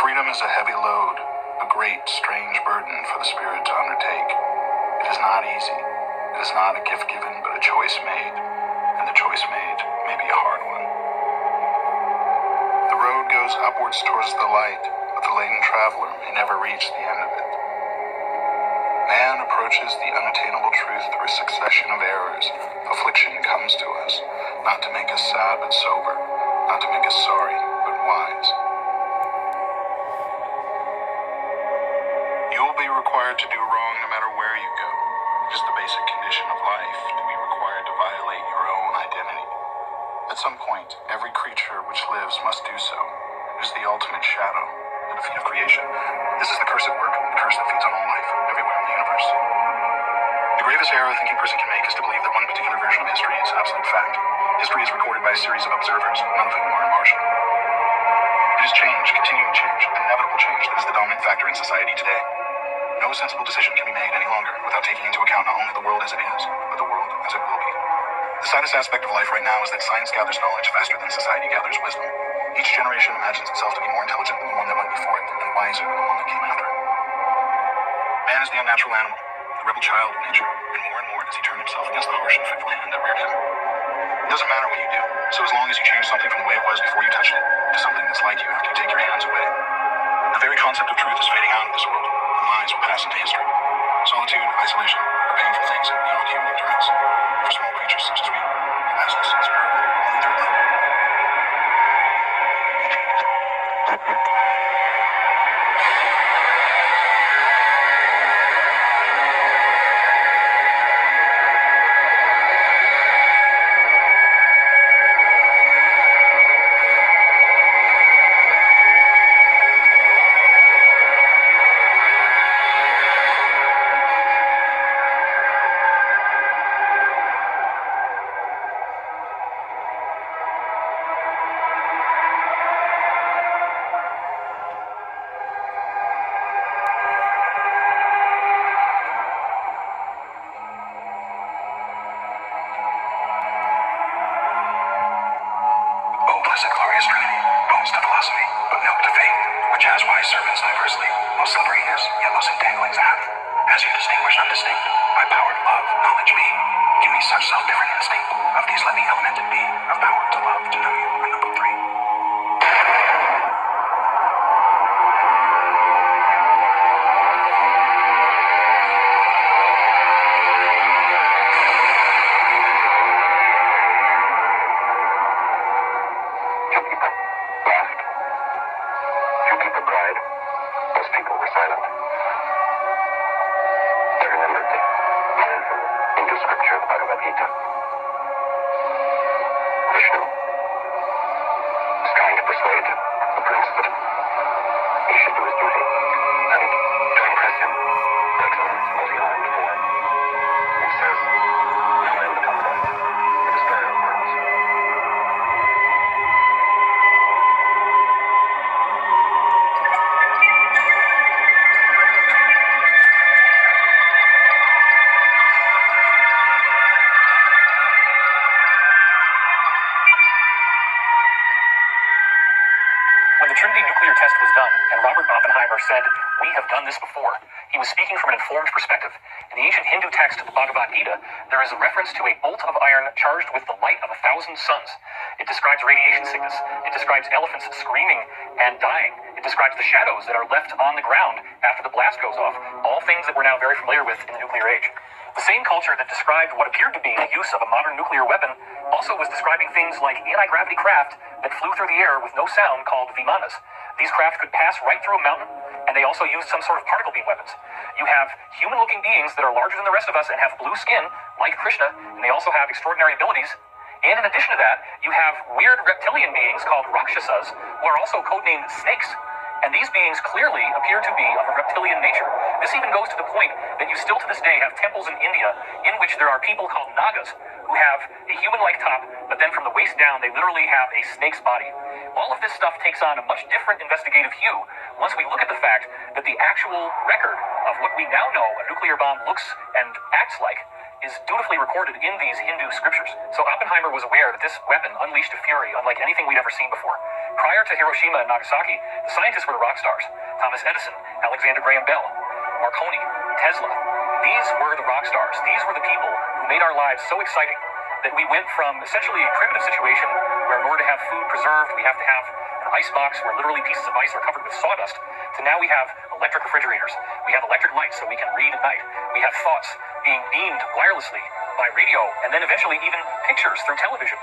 Freedom is a heavy load, a great, strange burden for the spirit to undertake. It is not easy. It is not a gift given, but a choice made, and the choice made may be a hard one. The road goes upwards towards the light, but the laden traveler may never reach the end of it. Man approaches the unattainable truth through a succession of errors. Affliction comes to us, not to make us sad but sober, not to make us sorry but wise. You will be required to do wrong no matter where you go. It is the basic condition of life to be required to violate your own identity. At some point, every creature which lives must do so. It is the ultimate shadow, the defeat of creation. This is the curse at work, the curse that feeds on all life, everywhere in the universe. The gravest error a thinking person can make is to believe that one particular version of history is absolute fact. History is recorded by a series of observers, none of whom are impartial. It is change, continuing change, inevitable change that is the dominant factor in society today. No sensible decision can be made any longer without taking into account not only the world as it is, but the world as it will be. The saddest aspect of life right now is that science gathers knowledge faster than society gathers wisdom. Each generation imagines itself to be more intelligent than the one that went before it, and wiser than the one that came after it. Man is the unnatural animal, the rebel child of nature, and more does he turn himself against the harsh and fitful hand that reared him. It doesn't matter what you do, so as long as you change something from the way it was before you touched it, to something that's like you after you take your hands away. The very concept of truth is fading out of this world, and lies will pass into history. Solitude, isolation, are painful things and beyond human endurance. For small creatures such as we, the vastness is bearable only through love. Blessed glorious Trinity, bones to philosophy, but milk to faith, which has wise servants diversely, most slipperiness, yet most entanglings hath. As you distinguish undistinct, by power to love, knowledge be. Give me such self-different instinct, of these let me elemented be, of power to love, to know you, unnumbered three. When the Trinity nuclear test was done, and Robert Oppenheimer said, "We have done this before," he was speaking from an informed perspective. In the ancient Hindu text, the Bhagavad Gita, there is a reference to a bolt of iron charged with the light of 1,000 suns. It describes radiation sickness. It describes elephants screaming and dying. It describes the shadows that are left on the ground after the blast goes off, all things that we're now very familiar with in the nuclear age. The same culture that described what appeared to be the use of a modern nuclear weapon also was describing things like anti-gravity craft that flew through the air with no sound called vimanas. These craft could pass right through a mountain, and they also used some sort of particle beam weapons. You have human-looking beings that are larger than the rest of us and have blue skin, like Krishna, and they also have extraordinary abilities. And in addition to that, you have weird reptilian beings called Rakshasas, who are also codenamed snakes. And these beings clearly appear to be of a reptilian nature. This even goes to the point that you still to this day have temples in India in which there are people called Nagas who have a human-like top, but then from the waist down they literally have a snake's body. All of this stuff takes on a much different investigative hue once we look at the fact that the actual record of what we now know a nuclear bomb looks and acts like is dutifully recorded in these Hindu scriptures. So Oppenheimer was aware that this weapon unleashed a fury unlike anything we'd ever seen before. Prior to Hiroshima and Nagasaki, the scientists were the rock stars. Thomas Edison, Alexander Graham Bell, Marconi, Tesla. These were the rock stars. These were the people who made our lives so exciting that we went from essentially a primitive situation where in order to have food preserved, we have to have an ice box where literally pieces of ice are covered with sawdust, to now we have electric refrigerators. We have electric lights so we can read at night. We have thoughts being beamed wirelessly by radio, and then eventually even pictures through television.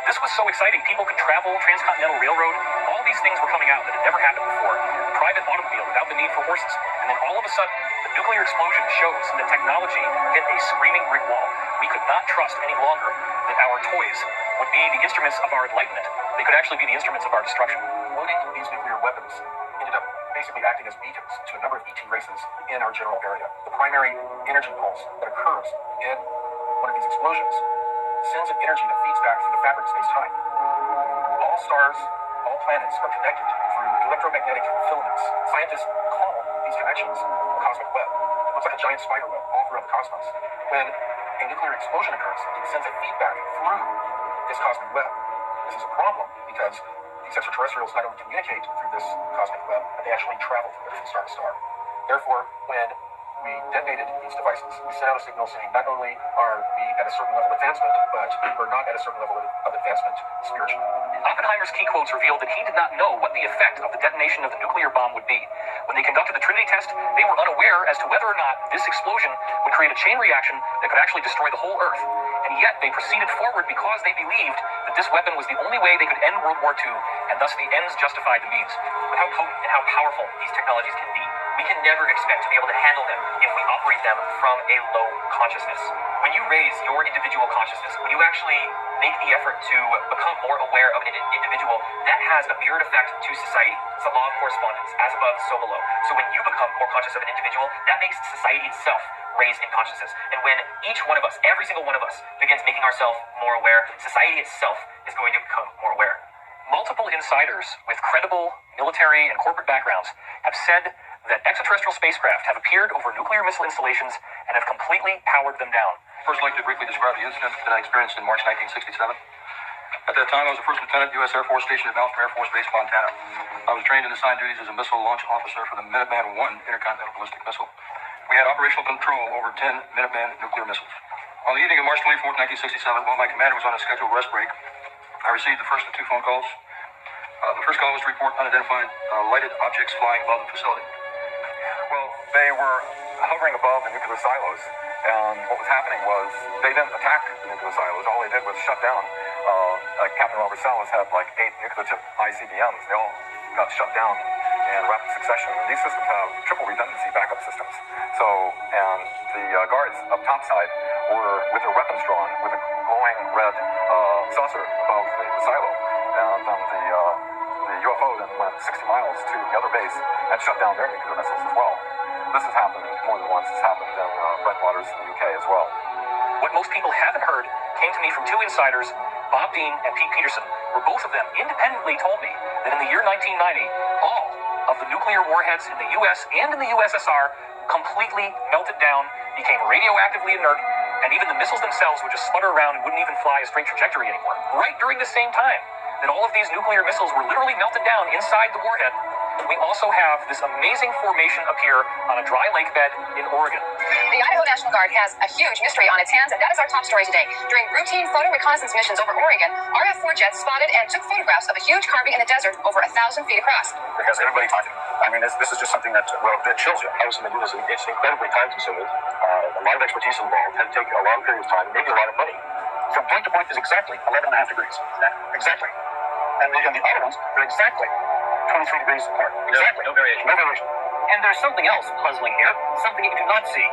This was so exciting. People could travel, transcontinental railroad, all these things were coming out that had never happened before. The private automobile without the need for horses. And then all of a sudden, the nuclear explosion shows that technology hit a screaming brick wall. We could not trust any longer that our toys would be the instruments of our enlightenment. They could actually be the instruments of our destruction. Loading these nuclear weapons ended up basically acting as beacons to a number of ET races in our general area. The primary energy pulse that occurs in one of these explosions sends an energy that feeds back through the fabric of space-time. All stars, all planets are connected through electromagnetic filaments. Scientists call these connections the cosmic web. It looks like a giant spider web all throughout the cosmos. When a nuclear explosion occurs, it sends a feedback through this cosmic web. This is a problem because these extraterrestrials not only communicate through this cosmic web, but they actually travel through it from star to star. Therefore, when we detonated these devices, we sent out a signal saying not only are we at a certain level of advancement, but we're not at a certain level of advancement spiritually. Oppenheimer's key quotes revealed that he did not know what the effect of the detonation of the nuclear bomb would be. When they conducted the Trinity test, they were unaware as to whether or not this explosion would create a chain reaction that could actually destroy the whole Earth. And yet they proceeded forward because they believed that this weapon was the only way they could end World War II, and thus the ends justified the means. But how potent and how powerful these technologies can be, we can never expect to be able to handle them if we operate them from a low consciousness. When you raise your individual consciousness, when you actually make the effort to become more aware of an individual, that has a mirrored effect to society. It's the law of correspondence, as above, so below. So when you become more conscious of an individual, that makes society itself raise in consciousness. And when each one of us, every single one of us, begins making ourselves more aware, society itself is going to become more aware. Multiple insiders with credible military and corporate backgrounds have said that extraterrestrial spacecraft have appeared over nuclear missile installations and have completely powered them down. First, I'd like to briefly describe the incident that I experienced in March 1967. At that time, I was a first lieutenant, U.S. Air Force, stationed at Malcolm Air Force Base, Montana. I was trained and assigned duties as a missile launch officer for the Minuteman I intercontinental ballistic missile. We had operational control over 10 Minuteman nuclear missiles. On the evening of March 24, 1967, while my commander was on a scheduled rest break, I received the first of two phone calls. The first call was to report unidentified lighted objects flying above the facility. Well, they were hovering above the nuclear silos, and what was happening was they didn't attack the nuclear silos. All they did was shut down. Captain Robert Salas had like 8 nuclear-tipped ICBMs. They all got shut down in rapid succession. And these systems have triple redundancy backup systems. So, and the guards up topside were with their weapons drawn, with a glowing red saucer above the silo. And then the UFO then went 60 miles to the other base and shut down their nuclear missiles as well. This has happened more than once. It's happened in Brentwaters in the UK as well. What most people haven't heard came to me from two insiders, Bob Dean and Pete Peterson, where both of them independently told me that in the year 1990, all of the nuclear warheads in the US and in the USSR completely melted down, became radioactively inert, and even the missiles themselves would just sputter around and wouldn't even fly a straight trajectory anymore. Right during the same time that all of these nuclear missiles were literally melted down inside the warhead, we also have this amazing formation appear on a dry lake bed in Oregon. The Idaho National Guard has a huge mystery on its hands, and that is our top story today. During routine photo reconnaissance missions over Oregon, RF-4 jets spotted and took photographs of a huge carving in the desert over 1,000 feet across. Because everybody talking. I mean, this is just something that, well, that chills you. How somebody do this? It's incredibly time-consuming. A lot of expertise involved. Had to take a long period of time, maybe a lot of money. From point to point is exactly 11.5 degrees. Exactly. And the other ones are exactly 23 degrees apart. Exactly. No variation. No variation. And there's something else puzzling here, something you do not see.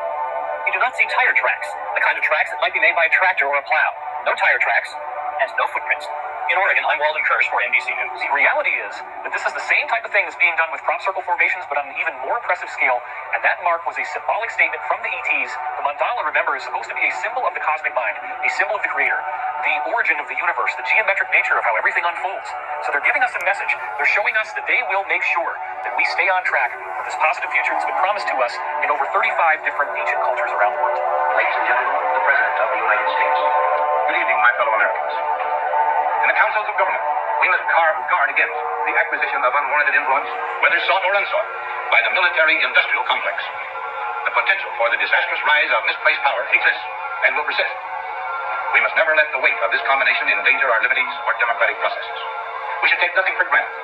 You do not see tire tracks, the kind of tracks that might be made by a tractor or a plow. No tire tracks, and no footprints. In Oregon, I'm Walden Kirsch for NBC News. The reality is that this is the same type of thing that's being done with crop circle formations, but on an even more impressive scale, and that mark was a symbolic statement from the ETs. The mandala, remember, is supposed to be a symbol of the cosmic mind, a symbol of the creator, the origin of the universe, the geometric nature of how everything unfolds. So they're giving us a message. They're showing us that they will make sure that we stay on track for this positive future that's been promised to us in over 35 different ancient cultures around the world. Ladies and gentlemen, the President of the United States. Good evening, my fellow Americans. In the councils of government, we must must guard against the acquisition of unwarranted influence, whether sought or unsought, by the military-industrial complex. The potential for the disastrous rise of misplaced power exists and will persist. We must never let the weight of this combination endanger our liberties or democratic processes. We should take nothing for granted.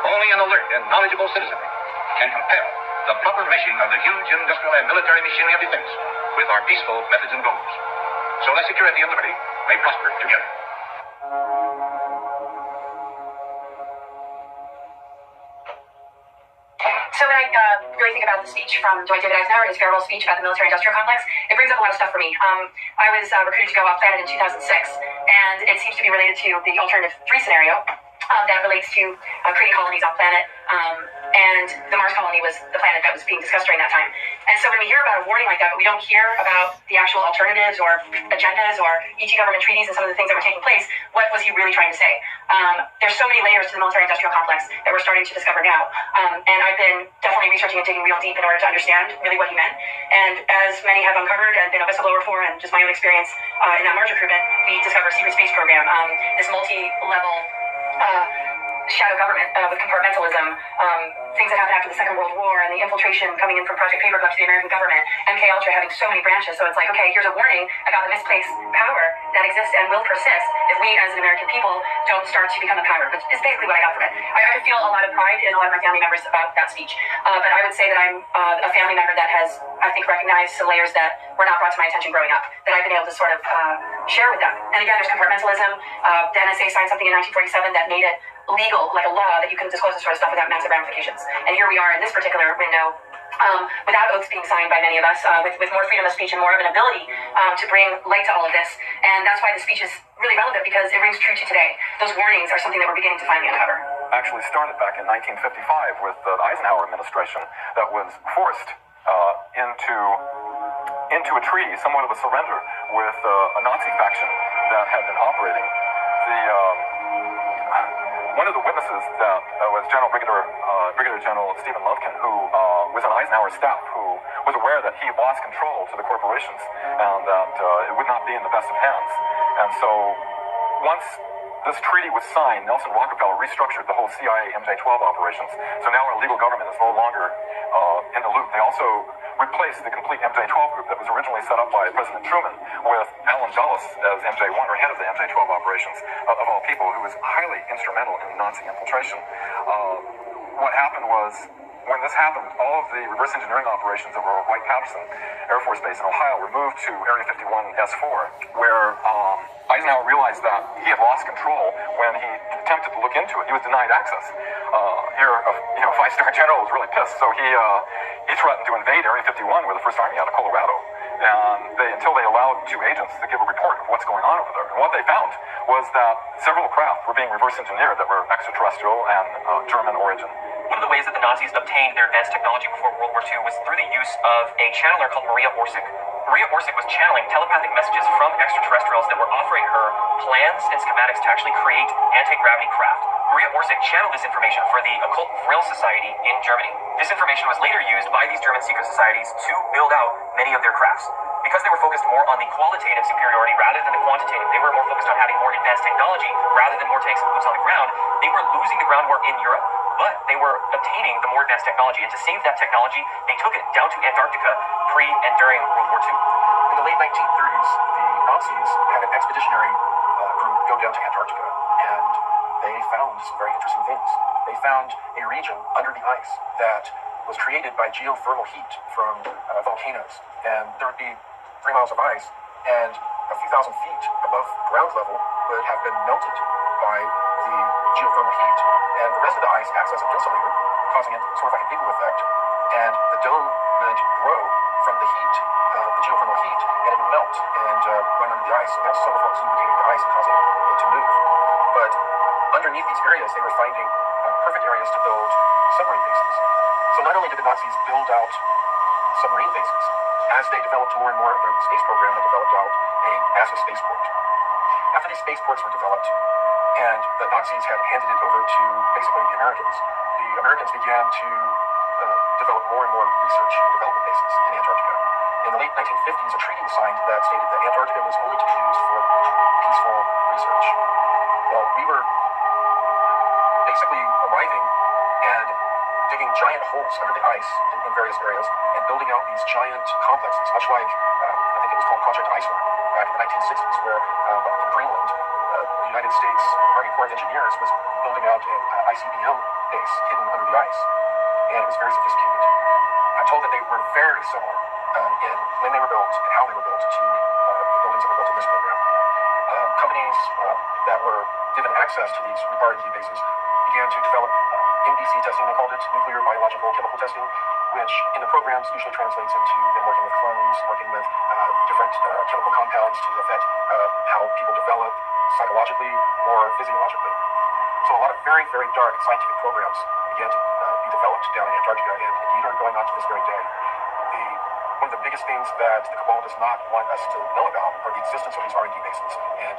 Only an alert and knowledgeable citizenry can compare the proper meshing of the huge industrial and military machinery of defense with our peaceful methods and goals, so that security and liberty may prosper together. So when I really think about the speech from Dwight David Eisenhower, his farewell speech about the military-industrial complex, it brings up a lot of stuff for me. I was recruited to go off planet in 2006, and it seems to be related to the alternative 3 scenario that relates to creating colonies off planet. And the Mars colony was the planet that was being discussed during that time. And so when we hear about a warning like that, but we don't hear about the actual alternatives or agendas or ET government treaties and some of the things that were taking place, what was he really trying to say? There's so many layers to the military-industrial complex that we're starting to discover now. And I've been definitely researching and digging real deep in order to understand really what he meant. And as many have uncovered and been a whistleblower for, and just my own experience in that Mars recruitment, we discovered a secret space program, this multi-level shadow government with compartmentalism, things that happened after the Second World War, and the infiltration coming in from Project Paperclip to the American government, MK Ultra having so many branches. So it's like, okay, here's a warning about the misplaced power that exists and will persist if we as an American people don't start to become empowered, which is basically what I got from it. I feel a lot of pride in a lot of my family members about that speech, but I would say that I'm a family member that has, I think, recognized some layers that were not brought to my attention growing up, that I've been able to sort of share with them. And again, there's compartmentalism. The NSA signed something in 1947 that made it legal, like a law, that you can disclose this sort of stuff without massive ramifications. And here we are in this particular window, without oaths being signed by many of us, with more freedom of speech and more of an ability to bring light to all of this. And that's why the speech is really relevant, because it rings true to today. Those warnings are something that we're beginning to finally uncover. Actually started back in 1955 with the Eisenhower administration that was forced into a treaty, somewhat of a surrender, with a Nazi faction that had been operating. One of the witnesses that was Brigadier General Stephen Lufkin, who was on Eisenhower's staff, who was aware that he lost control to the corporations and that it would not be in the best of hands. And so once this treaty was signed, Nelson Rockefeller restructured the whole CIA MJ-12 operations. So now our legal government is no longer in the loop. They also replaced the complete MJ-12 group that was originally set up by President Truman with Allen Dulles as MJ-1, or head of the MJ-12 operations, of all people, who was highly instrumental in Nazi infiltration. What happened was, when this happened, all of the reverse engineering operations over Wright-Patterson Air Force Base in Ohio were moved to Area 51 S4, where Eisenhower realized that he had lost control when he attempted to look into it. He was denied access. A five-star general was really pissed, so he threatened to invade Area 51, where the First Army out of Colorado. And until they allowed 2 agents to give a report of what's going on over there. And what they found was that several craft were being reverse engineered that were extraterrestrial and German origin. One of the ways that the Nazis obtained their advanced technology before World War II was through the use of a channeler called Maria Orsic. Maria Orsic was channeling telepathic messages from extraterrestrials that were offering her plans and schematics to actually create anti-gravity craft. Maria Orsic channeled this information for the Occult Vril Society in Germany. This information was later used by these German secret societies to build out many of their crafts. Because they were focused more on the qualitative superiority rather than the quantitative, they were more focused on having more advanced technology rather than more tanks and boots on the ground. They were losing the ground war in Europe, but they were obtaining the more advanced technology. And to save that technology, they took it down to Antarctica pre and during World War II. In the late 1930s, the Nazis had an expeditionary group go down to Antarctica, and they found some very interesting things. They found a region under the ice that was created by geothermal heat from volcanoes, and there would be 3 miles of ice, and a few thousand feet above ground level would have been melted by the geothermal heat, and the rest of the ice acts as an insulator, causing it sort of like an igloo effect, and the dome would grow from the heat, the geothermal heat, and it would melt and run under the ice, and that's some of what was lubricating the ice and causing it to move. But underneath these areas, they were finding perfect areas to build submarine bases. So not only did the Nazis build out submarine bases, as they developed more and more of their space program, they developed out a massive spaceport. After these spaceports were developed, and the Nazis had handed it over to basically the Americans began to develop more and more research and development bases in Antarctica. In the late 1950s, a treaty was signed that stated that Antarctica was only to be used for peaceful research. Well, we were holes under the ice in various areas and building out these giant complexes, much like I think it was called Project Iceberg back in the 1960s, where in Greenland, the United States Army Corps of Engineers was building out an ICBM base hidden under the ice, and it was very sophisticated. I'm told that they were very similar in when they were built and how they were built to the buildings that were built in this program. Companies that were given access to these R&D bases began to develop NBC testing, they called it, nuclear, biological, chemical testing, which in the programs usually translates into them working with clones, working with different chemical compounds to affect how people develop psychologically or physiologically. So a lot of very, very dark scientific programs began to be developed down in Antarctica, and indeed are going on to this very day. One of the biggest things that the cabal does not want us to know about are the existence of these R&D bases and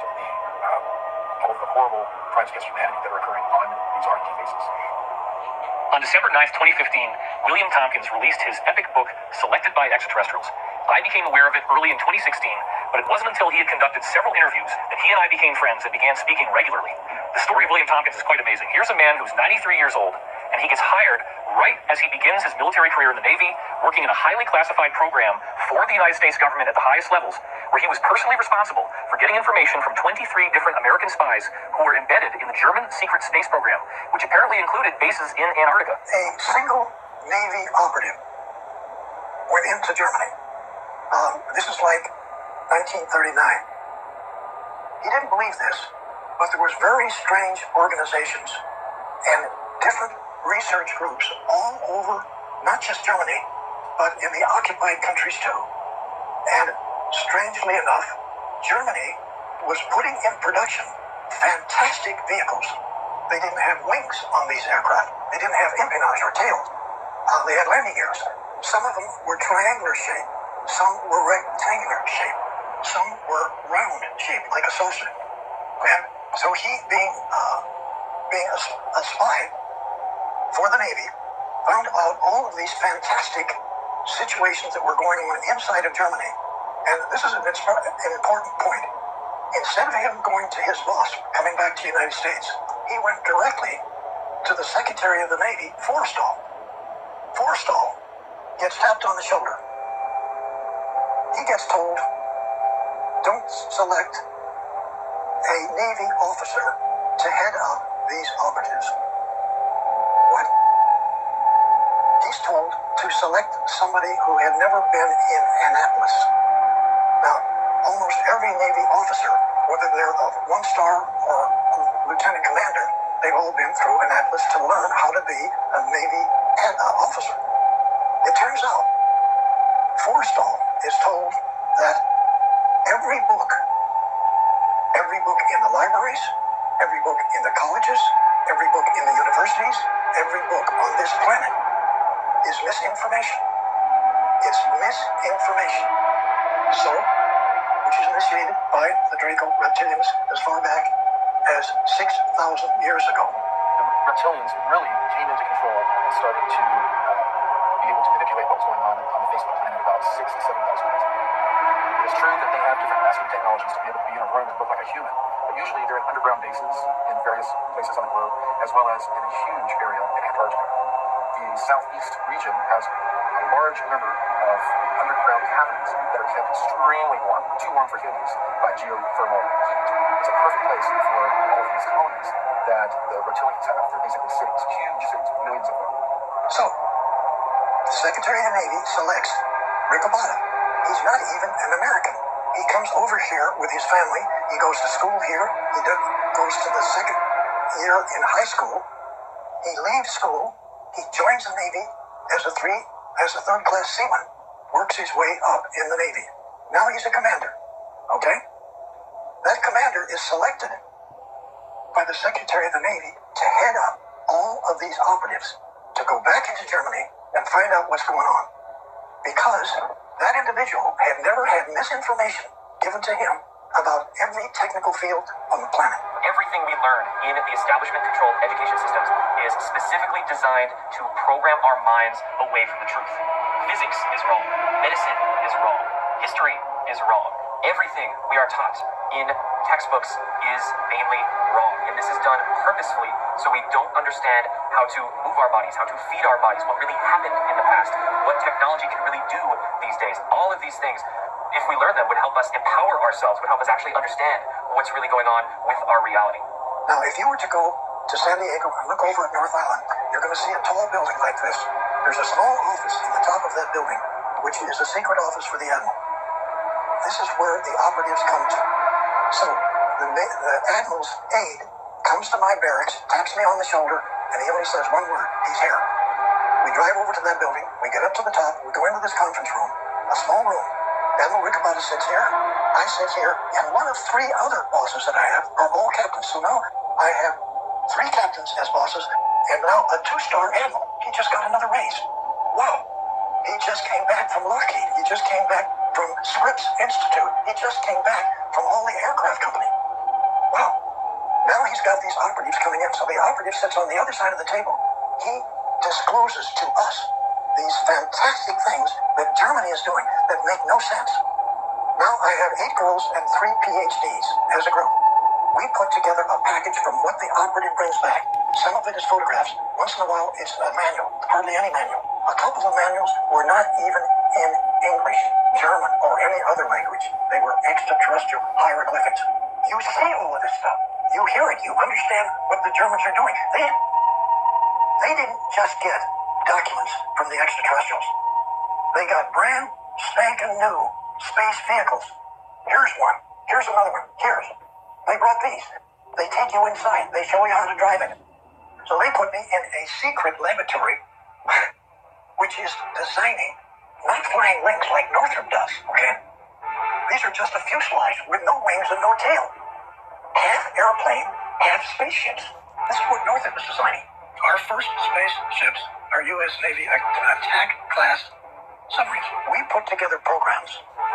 all of the horrible crimes against humanity that are occurring on these R&D bases. On December 9th, 2015, William Tompkins released his epic book, Selected by Extraterrestrials. I became aware of it early in 2016, but it wasn't until he had conducted several interviews that he and I became friends and began speaking regularly. The story of William Tompkins is quite amazing. Here's a man who's 93 years old, and he gets hired right as he begins his military career in the Navy, working in a highly classified program for the United States government at the highest levels, where he was personally responsible for getting information from 23 different American spies who were embedded in the German secret space program, which apparently included bases in Antarctica. A single Navy operative went into Germany. This is like 1939. He didn't believe this, but there was very strange organizations and different research groups all over, not just Germany, but in the occupied countries too. And strangely enough, Germany was putting in production fantastic vehicles. They didn't have wings on these aircraft. They didn't have empennage or tail. They had landing gears. Some of them were triangular shaped. Some were rectangular shaped. Some were round shaped, like a saucer. And so he, being a spy for the Navy, found out all of these fantastic situations that were going on inside of Germany. And this is an important point. Instead of him going to his boss, coming back to the United States, he went directly to the Secretary of the Navy, Forrestal. Forrestal gets tapped on the shoulder. He gets told, don't select a Navy officer to head up these operatives. What? He's told to select somebody who had never been in Annapolis. Now, almost every Navy officer, whether they're a one-star or a lieutenant commander, they've all been through Annapolis to learn how to be a Navy officer. It turns out, Forrestal is told that every book in the libraries, every book in the colleges, every book in the universities, every book on this planet is misinformation. It's misinformation. So, which is initiated by the Draco reptilians as far back as 6,000 years ago. The reptilians really came into control and started to be able to manipulate what was going on the face of the planet about 6,000 to 7,000 years ago. It is true that they have different masking technologies to be able to be in a room and look like a human, but usually they're in underground bases in various places on the globe, as well as in a huge area in Antarctica. The southeast region has a large number of underground caverns that are kept extremely warm, too warm for humans, by geothermal heat. It's a perfect place for all of these colonies that the reptilians have. They're basically cities, huge cities, millions of them. So, the Secretary of the Navy selects Rick Abada. He's not even an American. He comes over here with his family. He goes to school here. He goes to the second year in high school. He leaves school. He joins the Navy as a third-class seaman. Works his way up in the Navy. Now he's a commander. Okay? That commander is selected by the Secretary of the Navy to head up all of these operatives to go back into Germany and find out what's going on. Because that individual had never had misinformation given to him about every technical field on the planet. Everything we learn in the establishment-controlled education systems is specifically designed to program our minds away from the truth. Physics is wrong. Medicine is wrong. History is wrong. Everything we are taught in textbooks is mainly wrong, and this is done purposefully so we don't understand how to move our bodies, how to feed our bodies, what really happened in the past, what technology can really do these days. All of these things, if we learn them, would help us empower ourselves, would help us actually understand what's really going on with our reality. Now, if you were to go to San Diego and look over at North Island, you're going to see a tall building like this. There's a small office in the top of that building, which is a secret office for the Admiral. This is where the operatives come to. So the Admiral's aide comes to my barracks, taps me on the shoulder, and he only says one word: he's here. We drive over to that building, we get up to the top, we go into this conference room, a small room. Admiral Riccoboni sits here, I sit here, and one of three other bosses that I have are all captains. So now I have three captains as bosses, and now a 2-star admiral. He just got another raise. Wow. He just came back from Lockheed. He just came back from Scripps Institute. He just came back from all the aircraft company. Wow. Now he's got these operatives coming in. So the operative sits on the other side of the table. He discloses to us these fantastic things that Germany is doing that make no sense. Now I have 8 girls and 3 PhDs as a group. We put together a package from what the operative brings back. Some of it is photographs. Once in a while, it's a manual. Hardly any manual. A couple of manuals were not even in English, German, or any other language. They were extraterrestrial hieroglyphics. You see all of this stuff. You hear it. You understand what the Germans are doing. They didn't just get documents from the extraterrestrials. They got brand spanking new space vehicles. Here's one. Here's another one. Here's. They brought these. They take you inside. They show you how to drive it. So they put me in a secret laboratory, which is designing, not flying wings like Northrop does, okay? These are just a fuselage with no wings and no tail. Half airplane, half spaceships. This is what Northrop is designing. Our first spaceships are U.S. Navy attack class submarines. We put together programs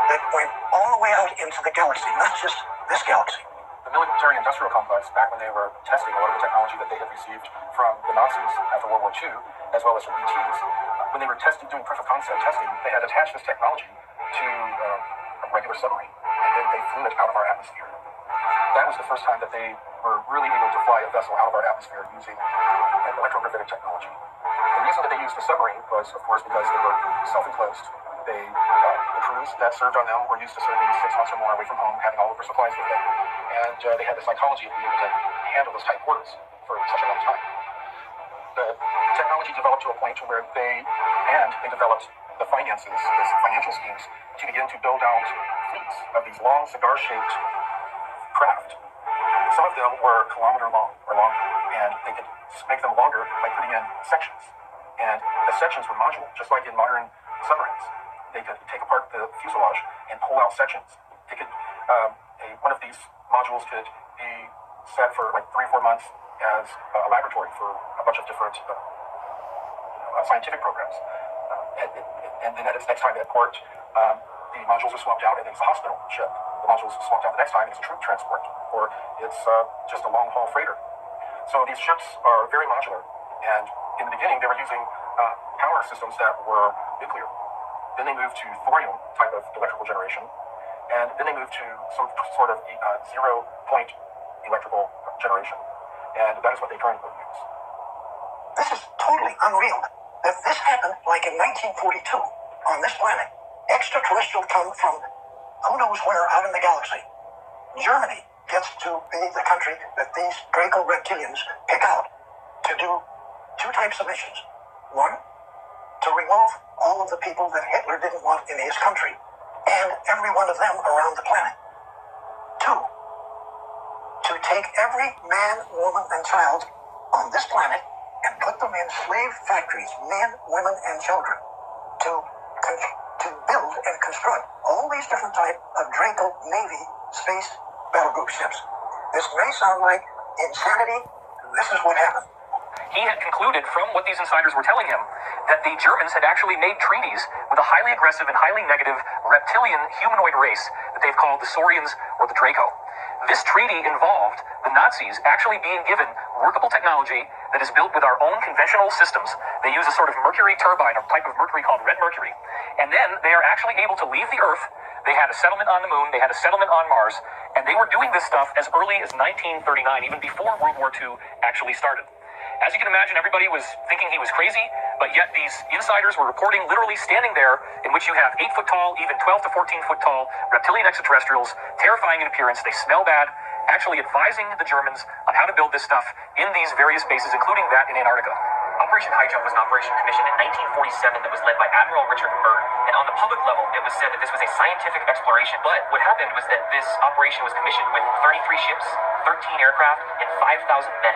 that went all the way out into the galaxy, not just this galaxy. The military-industrial complex, back when they were testing a lot of the technology that they had received from the Nazis after World War II, as well as from ETs, when they were doing proof of concept testing, they had attached this technology to a regular submarine, and then they flew it out of our atmosphere. That was the first time that they were really able to fly a vessel out of our atmosphere using an electrogravitic technology. The reason that they used the submarine was, of course, because they were self-enclosed. The crews that served on them were used to serving 6 months or more away from home, having all of their supplies with them. And they had the psychology of being able to handle those tight quarters for such a long time. The technology developed to a point where they developed the finances, these financial schemes, to begin to build out fleets of these long cigar-shaped craft. Some of them were kilometer long or longer, and they could make them longer by putting in sections. And the sections were modular, just like in modern submarines. They could take apart the fuselage and pull out sections. They could, one of these modules could be set for like 3 or 4 months as a laboratory for a bunch of different scientific programs. And then at its next time at port, the modules are swapped out and it's a hospital ship. The modules are swapped out the next time and it's troop transport, or it's just a long-haul freighter. So these ships are very modular. And in the beginning, they were using power systems that were nuclear. Then they moved to thorium type of electrical generation. And then they moved to some sort of zero-point electrical generation. And that is what they currently use. This is totally unreal. That this happened like in 1942 on this planet. Extraterrestrial come from who knows where out in the galaxy. Germany gets to be the country that these Draco reptilians pick out to do 2 types of missions. One, to remove all of the people that Hitler didn't want in his country, and every one of them around the planet. 2, to take every man, woman, and child on this planet and put them in slave factories, men, women, and children, to build and construct all these different types of Draco Navy space battle group ships. This may sound like insanity. This is what happened. He had concluded from what these insiders were telling him that the Germans had actually made treaties with a highly aggressive and highly negative reptilian humanoid race that they've called the Saurians or the Draco. This treaty involved the Nazis actually being given workable technology that is built with our own conventional systems. They use a sort of mercury turbine, a type of mercury called red mercury. And then they are actually able to leave the Earth They had a settlement on the moon, they had a settlement on Mars, and they were doing this stuff as early as 1939, even before World War II actually started. As you can imagine, everybody was thinking he was crazy, but yet these insiders were reporting literally standing there, in which you have 8 foot tall, even 12 to 14 foot tall reptilian extraterrestrials, terrifying in appearance, they smell bad, actually advising the Germans on how to build this stuff in these various bases, including that in Antarctica. Operation High Jump was an operation commissioned in 1947 that was led by Admiral Richard Byrd. And on the public level, it was said that this was a scientific exploration. But what happened was that this operation was commissioned with 33 ships, 13 aircraft, and 5,000 men.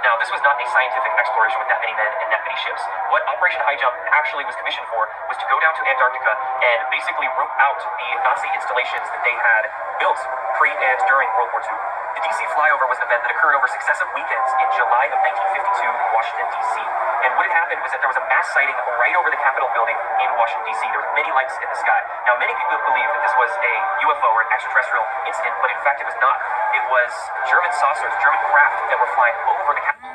Now, this was not a scientific exploration with that many men and that many ships. What Operation High Jump actually was commissioned for was to go down to Antarctica and basically root out the Nazi installations that they had built pre and during World War II. The DC flyover was an event that occurred over successive weekends in July of 1952 in Washington, D.C. And what had happened was that there was a mass sighting right over the Capitol building in Washington, D.C. There were many lights in the sky. Now, many people believe that this was a UFO or an extraterrestrial incident, but in fact it was not. It was German saucers, German craft that were flying over the Capitol.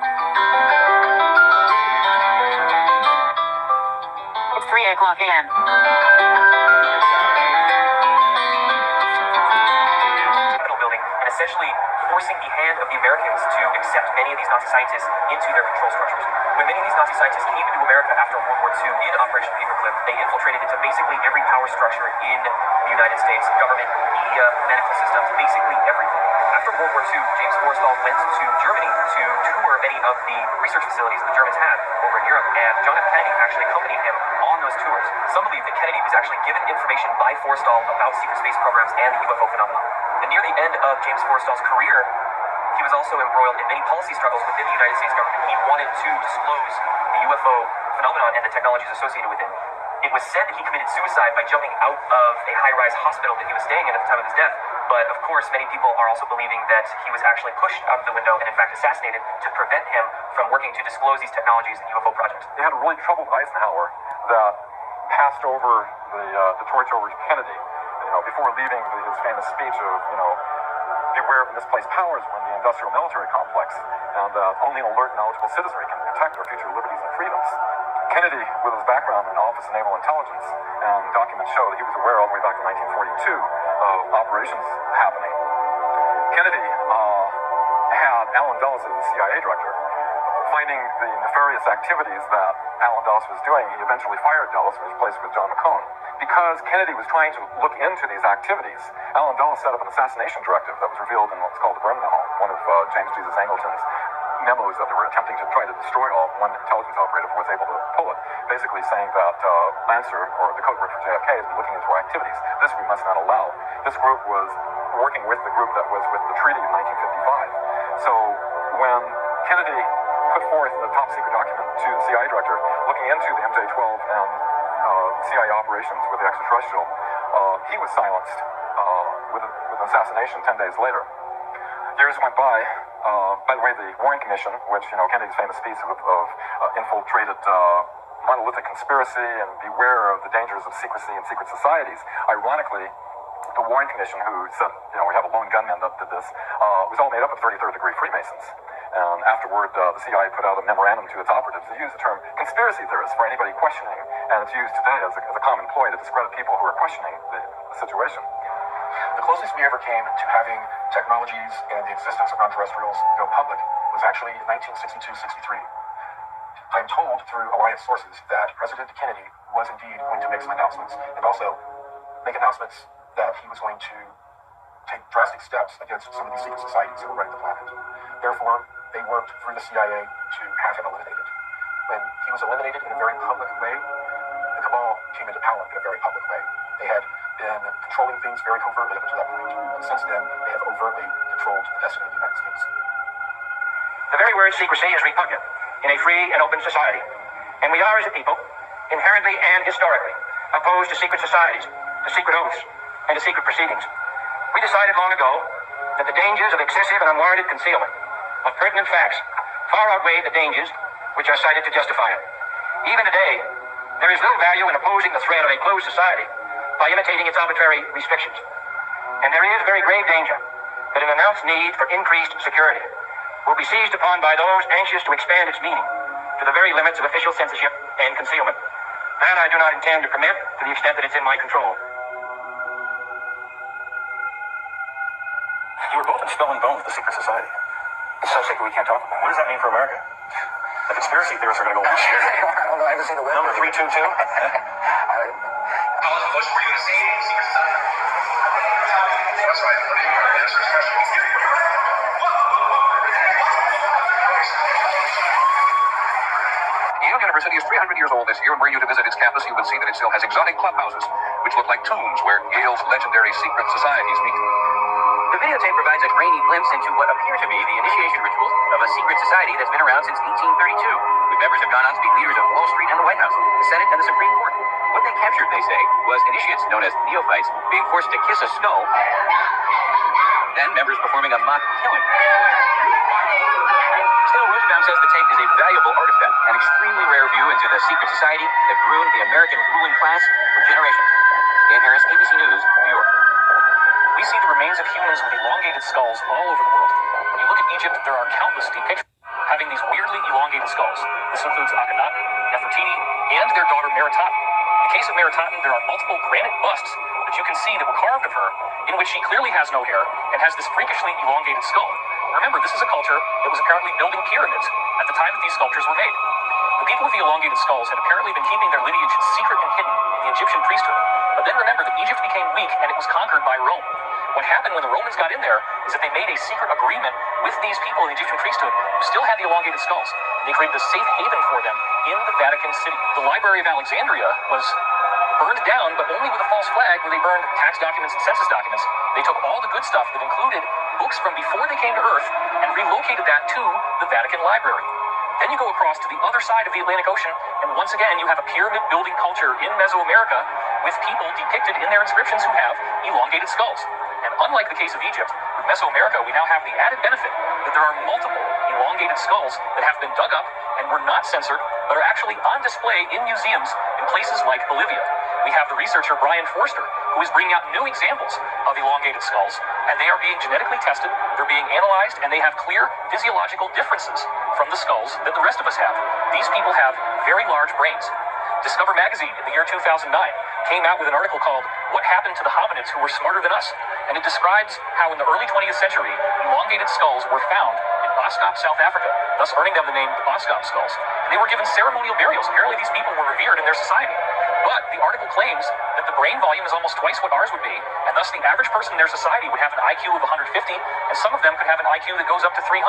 It's 3 o'clock a.m. Building and essentially forcing the hand of the Americans to accept many of these Nazi scientists into their control structures. When many of these Nazi scientists came into America after World War II in Operation Paperclip, they infiltrated into basically every power structure in the United States, government, media, medical systems, basically everything. After World War II, James Forrestal went to Germany to tour many of the research facilities that the Germans had over in Europe, and John F. Kennedy actually accompanied him on those tours. Some believe that Kennedy was actually given information by Forrestal about secret space programs and the UFO phenomenon. And near the end of James Forrestal's career, he was also embroiled in many policy struggles within the United States government. He wanted to disclose the UFO phenomenon and the technologies associated with it. It was said that he committed suicide by jumping out of a high-rise hospital that he was staying in at the time of his death. But of course, many people are also believing that he was actually pushed out of the window and in fact assassinated to prevent him from working to disclose these technologies and UFO projects. They had a really troubled Eisenhower that passed over the torch over to Kennedy. Before leaving his famous speech of, beware of misplaced powers when the industrial military complex, and only an alert and knowledgeable citizenry can protect our future liberties and freedoms. Kennedy, with his background in Office of Naval Intelligence, and documents show that he was aware all the way back to 1942 of operations happening. Kennedy had Allen Dulles as the CIA director. Finding the nefarious activities that Allen Dulles was doing, he eventually fired Dulles and replaced him with John McCone. Because Kennedy was trying to look into these activities, Allen Dulles set up an assassination directive that was revealed in what's called the Byrne Memo, one of James Jesus Angleton's memos that they were attempting to try to destroy all. One intelligence operative was able to pull it, basically saying that Lancer, or the code word for JFK, has been looking into our activities. This we must not allow. This group was working with the group that was with the treaty in 1955. So when Kennedy put forth the top secret document to the CIA director looking into the MJ-12 and CIA operations with the extraterrestrial, he was silenced with an assassination 10 days later. Years went by. By the way, the Warren Commission, which, Kennedy's famous piece of infiltrated monolithic conspiracy and beware of the dangers of secrecy and secret societies, ironically, the Warren Commission, who said, we have a lone gunman that did this, was all made up of 33rd degree Freemasons. And afterward, the CIA put out a memorandum to its operatives to use the term conspiracy theorist for anybody questioning, and it's used today as a common ploy to discredit people who are questioning the situation. The closest we ever came to having technologies and the existence of non-terrestrials go public was actually in 1962-63. I'm told through alliance sources that President Kennedy was indeed going to make some announcements, and also make announcements that he was going to take drastic steps against some of these secret societies that were running the planet. Therefore, they worked through the CIA to have him eliminated. When he was eliminated in a very public way, the cabal came into power in a very public way. They had been controlling things very covertly up to that point. And since then, they have overtly controlled the destiny of the United States. The very word secrecy is repugnant in a free and open society. And we are, as a people, inherently and historically opposed to secret societies, to secret oaths, and to secret proceedings. We decided long ago that the dangers of excessive and unwarranted concealment of pertinent facts far outweigh the dangers which are cited to justify it. Even today, there is little value in opposing the threat of a closed society by imitating its arbitrary restrictions. And there is very grave danger that an announced need for increased security will be seized upon by those anxious to expand its meaning to the very limits of official censorship and concealment. That I do not intend to permit to the extent that it's in my control. We're both in skull and bones with the secret society. It's so secret we can't talk about it. What does that mean for America? The conspiracy theorists are going to go wild. I don't know. I haven't seen the web. Number 322? How much were you going to say in secret society? That's right. What are your answers? Yale University is 300 years old this year, and were you to visit its campus, you would see that it still has exotic clubhouses, which look like tombs where Yale's legendary secret societies meet. The videotape provides a grainy glimpse into what appear to be the initiation rituals of a secret society that's been around since 1832, with members have gone on to be leaders of Wall Street and the White House, the Senate and the Supreme Court. What they captured, they say, was initiates, known as neophytes, being forced to kiss a skull, then members performing a mock killing. Still, Rosenbaum says the tape is a valuable artifact, an extremely rare view into the secret society that groomed the American ruling class for generations. Dan Harris, ABC News, New York. We see the remains of humans with elongated skulls all over the world. When you look at Egypt, there are countless depictions having these weirdly elongated skulls. This includes Akhenaten, Nefertiti, and their daughter Meritaten. In the case of Meritaten, there are multiple granite busts that you can see that were carved of her, in which she clearly has no hair and has this freakishly elongated skull. Remember, this is a culture that was apparently building pyramids at the time that these sculptures were made. The people with the elongated skulls had apparently been keeping their lineage secret and hidden in the Egyptian priesthood. But then remember that Egypt became weak and it was conquered by Rome. What happened when the Romans got in there is that they made a secret agreement with these people in the Egyptian priesthood who still had the elongated skulls. They created a safe haven for them in the Vatican City. The Library of Alexandria was burned down, but only with a false flag where they burned tax documents and census documents. They took all the good stuff that included books from before they came to Earth and relocated that to the Vatican Library. Then you go across to the other side of the Atlantic Ocean, and once again you have a pyramid-building culture in Mesoamerica with people depicted in their inscriptions who have elongated skulls. And unlike the case of Egypt, with Mesoamerica, we now have the added benefit that there are multiple elongated skulls that have been dug up and were not censored, but are actually on display in museums in places like Bolivia. We have the researcher Brian Forster, who is bringing out new examples of elongated skulls, and they are being genetically tested, they're being analyzed, and they have clear physiological differences from the skulls that the rest of us have. These people have very large brains. Discover magazine in the year 2009 came out with an article called What Happened to the Hominids Who Were Smarter Than Us? And it describes how in the early 20th century, elongated skulls were found in Boskop, South Africa, thus earning them the name the Boskop skulls. And they were given ceremonial burials. Apparently these people were revered in their society. But the article claims that the brain volume is almost twice what ours would be, and thus the average person in their society would have an IQ of 150, and some of them could have an IQ that goes up to 300.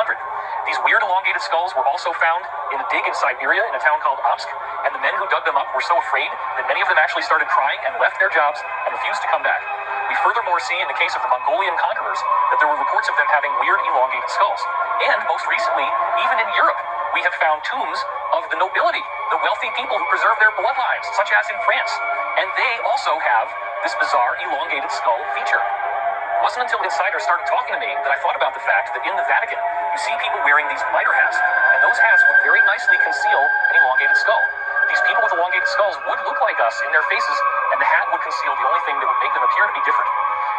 These weird elongated skulls were also found in a dig in Siberia in a town called Omsk, and the men who dug them up were so afraid that many of them actually started crying and left their jobs and refused to come back. We furthermore see in the case of the Mongolian conquerors that there were reports of them having weird elongated skulls. And most recently, even in Europe, we have found tombs of the nobility, the wealthy people who preserve their bloodlines, such as in France. And they also have this bizarre elongated skull feature. It wasn't until insiders started talking to me that I thought about the fact that in the Vatican, you see people wearing these mitre hats, and those hats would very nicely conceal an elongated skull. These people with elongated skulls would look like us in their faces, and the hat would conceal the only thing that would make them appear to be different.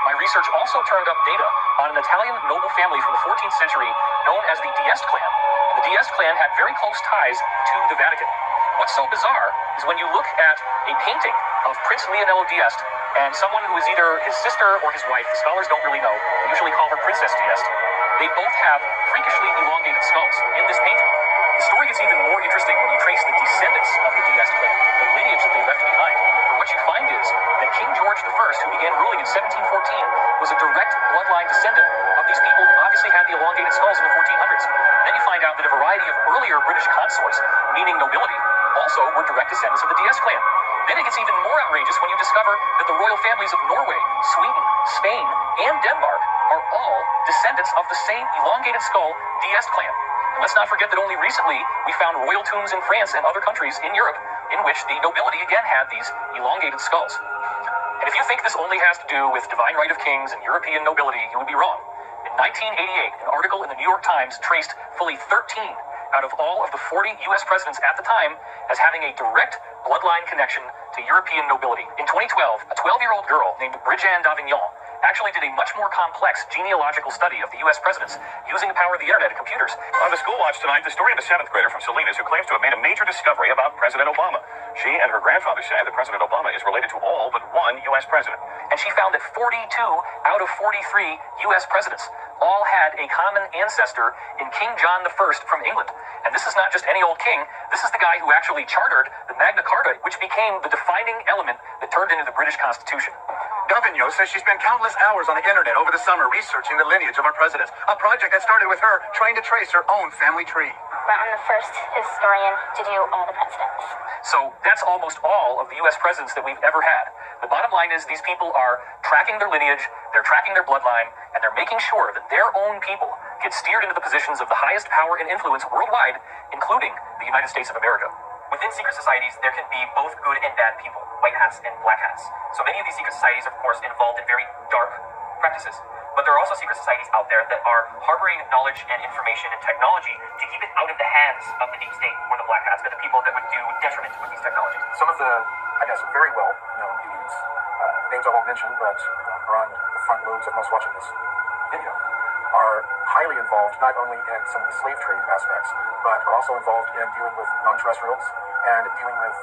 My research also turned up data on an Italian noble family from the 14th century known as the D'Este clan. And the D'Este clan had very close ties to the Vatican. What's so bizarre is when you look at a painting of Prince Leonello D'Este and someone who is either his sister or his wife, the scholars don't really know, they usually call her Princess D'Este. They both have freakishly elongated skulls in this painting. The story gets even more interesting when you trace the descendants of the D'Este clan, the lineage that they left behind. For what you find is that King George I, who began ruling in 1714, was a direct bloodline descendant of these people who obviously had the elongated skulls in the 1400s. And then you find out that a variety of earlier British consorts, meaning nobility, also were direct descendants of the D'Este clan. Then it gets even more outrageous when you discover that the royal families of Norway, Sweden, Spain, and Denmark are all descendants of the same elongated skull D'Este clan. And let's not forget that only recently we found royal tombs in France and other countries in Europe in which the nobility again had these elongated skulls. And if you think this only has to do with divine right of kings and European nobility, you would be wrong. In 1988, an article in the New York Times traced fully 13 out of all of the 40 U.S. presidents at the time as having a direct bloodline connection to European nobility. In 2012, a 12-year-old girl named Bridget d'Avignon actually did a much more complex genealogical study of the U.S. presidents using the power of the internet and computers. On the School Watch tonight, the story of a 7th grader from Salinas who claims to have made a major discovery about President Obama. She and her grandfather say that President Obama is related to all but one U.S. president. And she found that 42 out of 43 U.S. presidents all had a common ancestor in King John I from England. And this is not just any old king. This is the guy who actually chartered the Magna Carta, which became the defining element that turned into the British Constitution. Davigno says she spent countless hours on the internet over the summer researching the lineage of our presidents, a project that started with her trying to trace her own family tree. But I'm the first historian to do all the presidents. So that's almost all of the U.S. presidents that we've ever had. The bottom line is these people are tracking their lineage, they're tracking their bloodline, and they're making sure that their own people get steered into the positions of the highest power and influence worldwide, including the United States of America. Within secret societies, there can be both good and bad people, white hats and black hats. So many of these secret societies, of course, involved in very dark practices. But there are also secret societies out there that are harboring knowledge and information and technology to keep it out of the hands of the deep state or the black hats, or the people that would do detriment with these technologies. Some of the, I guess, very well-known elites, names I won't mention, but are on the front lobes of most watching this video, are highly involved not only in some of the slave trade aspects, but are also involved in dealing with non-terrestrials and dealing with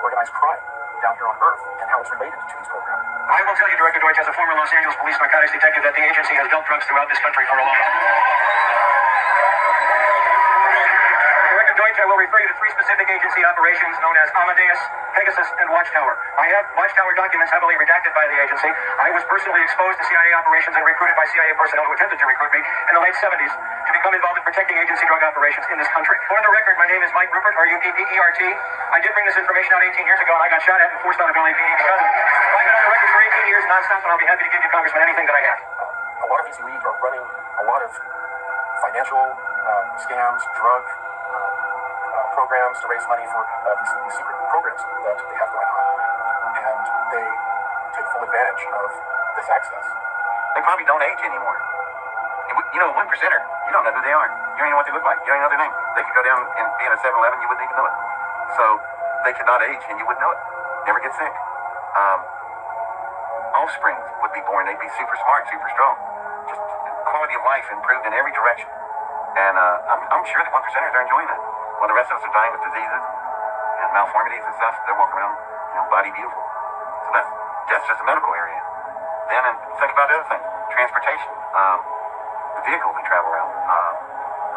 organized crime down here on Earth and how it's related to these programs. I will tell you, Director Deutsch, as a former Los Angeles police narcotics detective, that the agency has dealt drugs throughout this country for a long time. Director Deutsch, I will refer you to three specific agency operations known as Amadeus, Pegasus, and Watchtower. I have Watchtower documents heavily redacted by the agency. I was personally exposed to CIA operations and recruited by CIA personnel who attempted to recruit me in the late 70s to become involved in protecting agency drug operations in this country. For the record, my name is Mike Rupert, R-U-P-P-E-R-T. I did bring this information out 18 years ago, and I got shot at and forced out of LAPD because of it. I've been on the record for 18 years nonstop, and I'll be happy to give you, Congressman, anything that I have. A lot of these elites are running a lot of financial scams, drug programs to raise money for these secret programs that they have going on. And they take full advantage of this access. They probably don't age anymore. You know, 1%er, you don't know who they are. You don't even know what they look like. You don't even know their name. They could go down and be in a 7-Eleven, you wouldn't even know it. So they could not age and you wouldn't know it. Never get sick. Offspring would be born. They'd be super smart, super strong. Just quality of life improved in every direction. And I'm sure the 1%ers are enjoying that. While the rest of us are dying with diseases and malformities and stuff, they're walking around, body beautiful. So that's just a medical area. Then think about the other things. Transportation, the vehicles we travel around,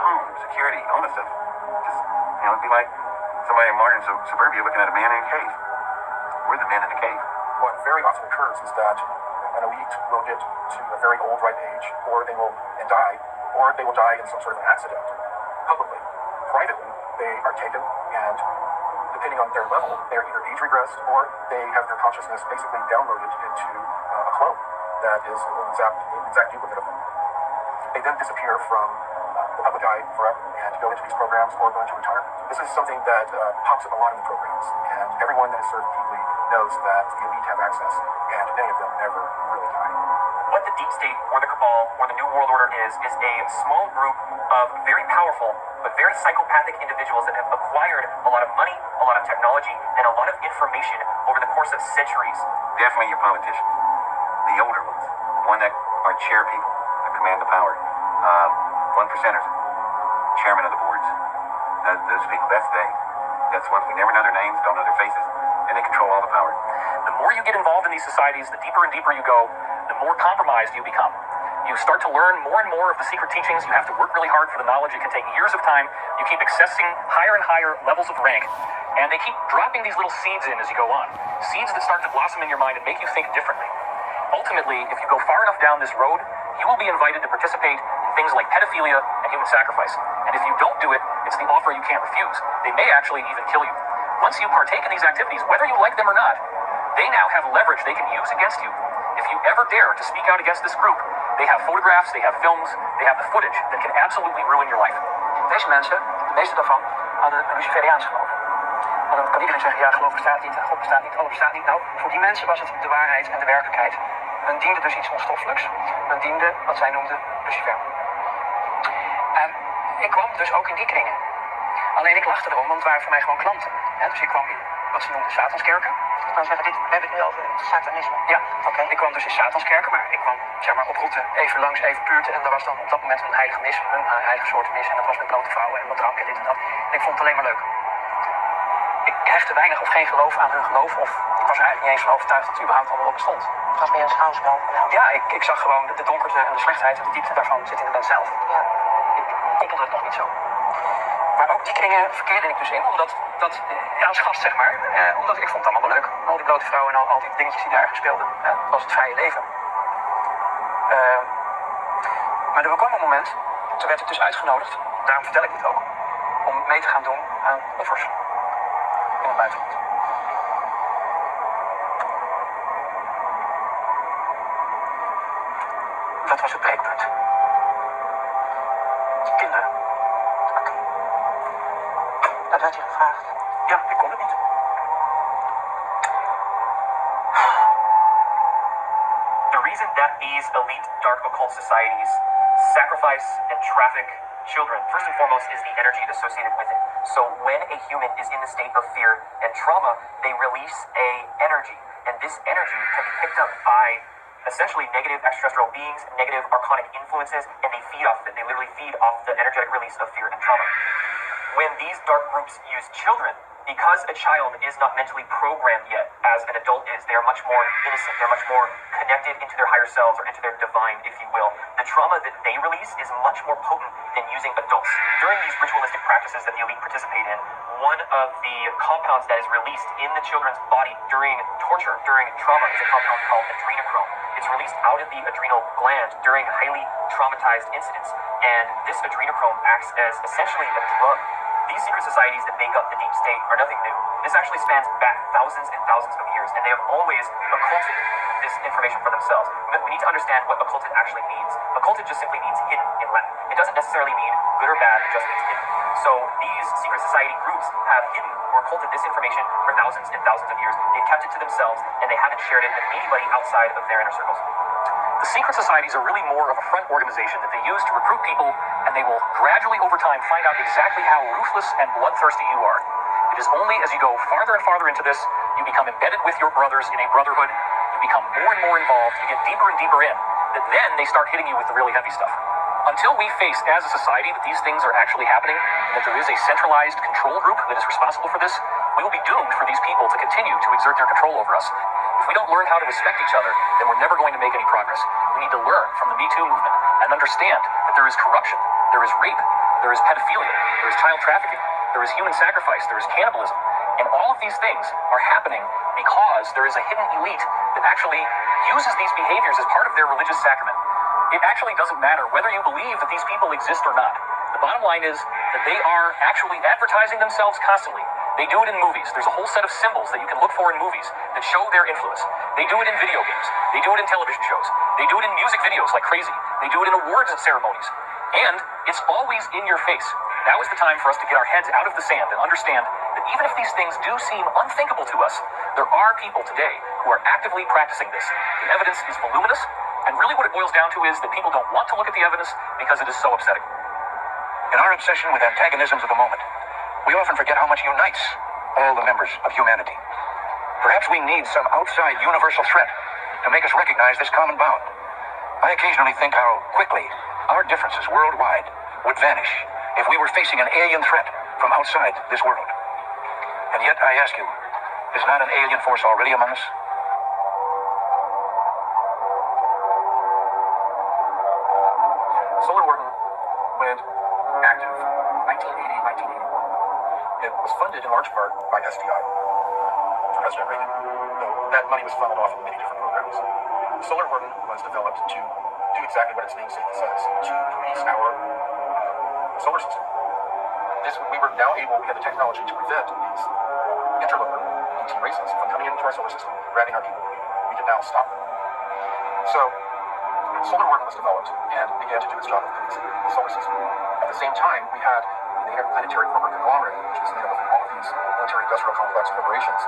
home, security, all that stuff. Just, it'd be like somebody in modern suburbia looking at a man in a cave. We're the men in the cave. What very often occurs is that an elite will get to a very old, ripe age, or they will die, or they will die in some sort of an accident publicly. Privately, they are taken, and depending on their level, they are either age regressed or they have their consciousness basically downloaded into a clone that is an exact duplicate of them. They then disappear from the public eye forever and go into these programs or go into retirement. This is something that pops up a lot in the programs, and everyone that is served deeply knows that the elite have access, and many of them never really die. What the deep state or the cabal or the new world order is a small group of very powerful but very psychopathic individuals that have acquired a lot of money, a lot of technology, and a lot of information over the course of centuries. Definitely your politicians, the older ones, the one that are chair people that command the power, 1%ers, chairman of the boards. Those people, that's ones we never know their names, don't know their faces, and they control all the power. The more you get involved in these societies, the deeper and deeper you go, the more compromised you become. You start to learn more and more of the secret teachings. You have to work really hard for the knowledge. It can take years of time. You keep accessing higher and higher levels of rank, and they keep dropping these little seeds in as you go on. Seeds that start to blossom in your mind and make you think differently. Ultimately, if you go far enough down this road, you will be invited to participate in things like pedophilia and human sacrifice. And if you don't do it, it's the offer you can't refuse. They may actually even kill you. Once you partake in these activities, whether you like them or not, they now have leverage they can use against you. If you ever dare to speak out against this group, they have photographs, they have films, they have the footage that can absolutely ruin your life. Deze mensen, de meeste daarvan, hadden een Luciferiaans geloof. En dan kan iedereen zeggen, ja, geloof bestaat niet, God bestaat niet, alles bestaat niet. Nou, voor die mensen was het de waarheid en de werkelijkheid. Hun diende dus iets onstoffelijks. Hun diende wat zij noemden Lucifer. En ik kwam dus ook in die kringen. Alleen ik lachte erom, want het waren voor mij gewoon klanten. En dus ik kwam in wat ze noemden Satanskerken. Dan zeggen we hebben het nu over satanisme. Ja, oké. Ik kwam dus in Satanskerken, maar ik kwam zeg maar op route even langs Evenpuurte. En er was dan op dat moment een heilige mis, een heilige soort mis. En dat was met blote vrouwen en wat drank en dit en dat. En ik vond het alleen maar leuk. Ik hechtte weinig of geen geloof aan hun geloof. Of ik was er eigenlijk niet eens van overtuigd dat het überhaupt allemaal wel bestond. Het was meer een schouwspel. Ja, ik zag gewoon de donkerte en de slechtheid en de diepte daarvan zit in de mens zelf. Ja. Ik koppelde het nog niet zo. Maar ook die kringen verkeerde ik dus in, omdat ja, als gast zeg maar. Omdat ik vond het allemaal wel leuk. Al die blote vrouwen en al die dingetjes die daar gespeelden. Dat was het vrije leven. Maar er kwam een moment, toen werd ik dus uitgenodigd, daarom vertel ik dit ook, om mee te gaan doen aan offers in het buitenland. Dat was het breekpunt. Kinderen. Oké. Dat werd je gevraagd. Ja, ik kon het niet. The reason that these elite dark occult societies sacrifice and traffic children, first and foremost, is the energy associated with it. So when a human is in the state of fear and trauma, they release a energy, and this energy can be picked up by essentially negative extraterrestrial beings, negative archonic influences, and they feed off it. They literally feed off the energetic release of fear and trauma. When these dark groups use children, because a child is not mentally programmed yet as an adult is, they are much more innocent, they're much more connected into their higher selves or into their divine, if you will. The trauma that they release is much more potent than using adults. During these ritualistic practices that the elite participate in, one of the compounds that is released in the children's body during torture, during trauma, is a compound called adrenochrome. It's released out of the adrenal gland during highly traumatized incidents, and this adrenochrome acts as essentially a drug. These secret societies that make up the deep state are nothing new. This actually spans back thousands and thousands of years, and they have always occulted this information for themselves. We need to understand what occulted actually means. Occulted just simply means hidden in Latin. It doesn't necessarily mean good or bad, it just means hidden. So these secret society groups have hidden or occulted this information for thousands and thousands of years. They've kept it to themselves, and they haven't shared it with anybody outside of their inner circles. The secret societies are really more of a front organization that they use to recruit people, and they will gradually over time find out exactly how ruthless and bloodthirsty you are. It is only as you go farther and farther into this, you become embedded with your brothers in a brotherhood, you become more and more involved, you get deeper and deeper in, that then they start hitting you with the really heavy stuff. Until we face as a society that these things are actually happening, and that there is a centralized control group that is responsible for this, we will be doomed for these people to continue to exert their control over us. If we don't learn how to respect each other, then we're never going to make any progress. We need to learn from the Me Too movement and understand that there is corruption, there is rape, there is pedophilia, there is child trafficking, there is human sacrifice, there is cannibalism. And all of these things are happening because there is a hidden elite that actually uses these behaviors as part of their religious sacrament. It actually doesn't matter whether you believe that these people exist or not. The bottom line is that they are actually advertising themselves constantly. They do it in movies. There's a whole set of symbols that you can look for in movies that show their influence. They do it in video games. They do it in television shows. They do it in music videos like crazy. They do it in awards ceremonies. And it's always in your face. Now is the time for us to get our heads out of the sand and understand that even if these things do seem unthinkable to us, there are people today who are actively practicing this. The evidence is voluminous, and really what it boils down to is that people don't want to look at the evidence because it is so upsetting. In our obsession with antagonisms of the moment, we often forget how much unites all the members of humanity. Perhaps we need some outside universal threat to make us recognize this common bond. I occasionally think how quickly our differences worldwide would vanish if we were facing an alien threat from outside this world. And yet, I ask you, is not an alien force already among us? Solar Warden went active 1980, 1981. It was funded in large part by SDI, for President Reagan, though that money was funneled off in many different programs. Solar Warden was developed to do exactly what its namesake says, to police our solar system. We were now able, we had the technology to prevent these interloper ET races from coming into our solar system, grabbing our people. We could now stop them. So, Solar Warden was developed and began to do its job of policing the solar system. At the same time, we had the Interplanetary Corporate Conglomerate, which is made up of all of these military-industrial complex corporations.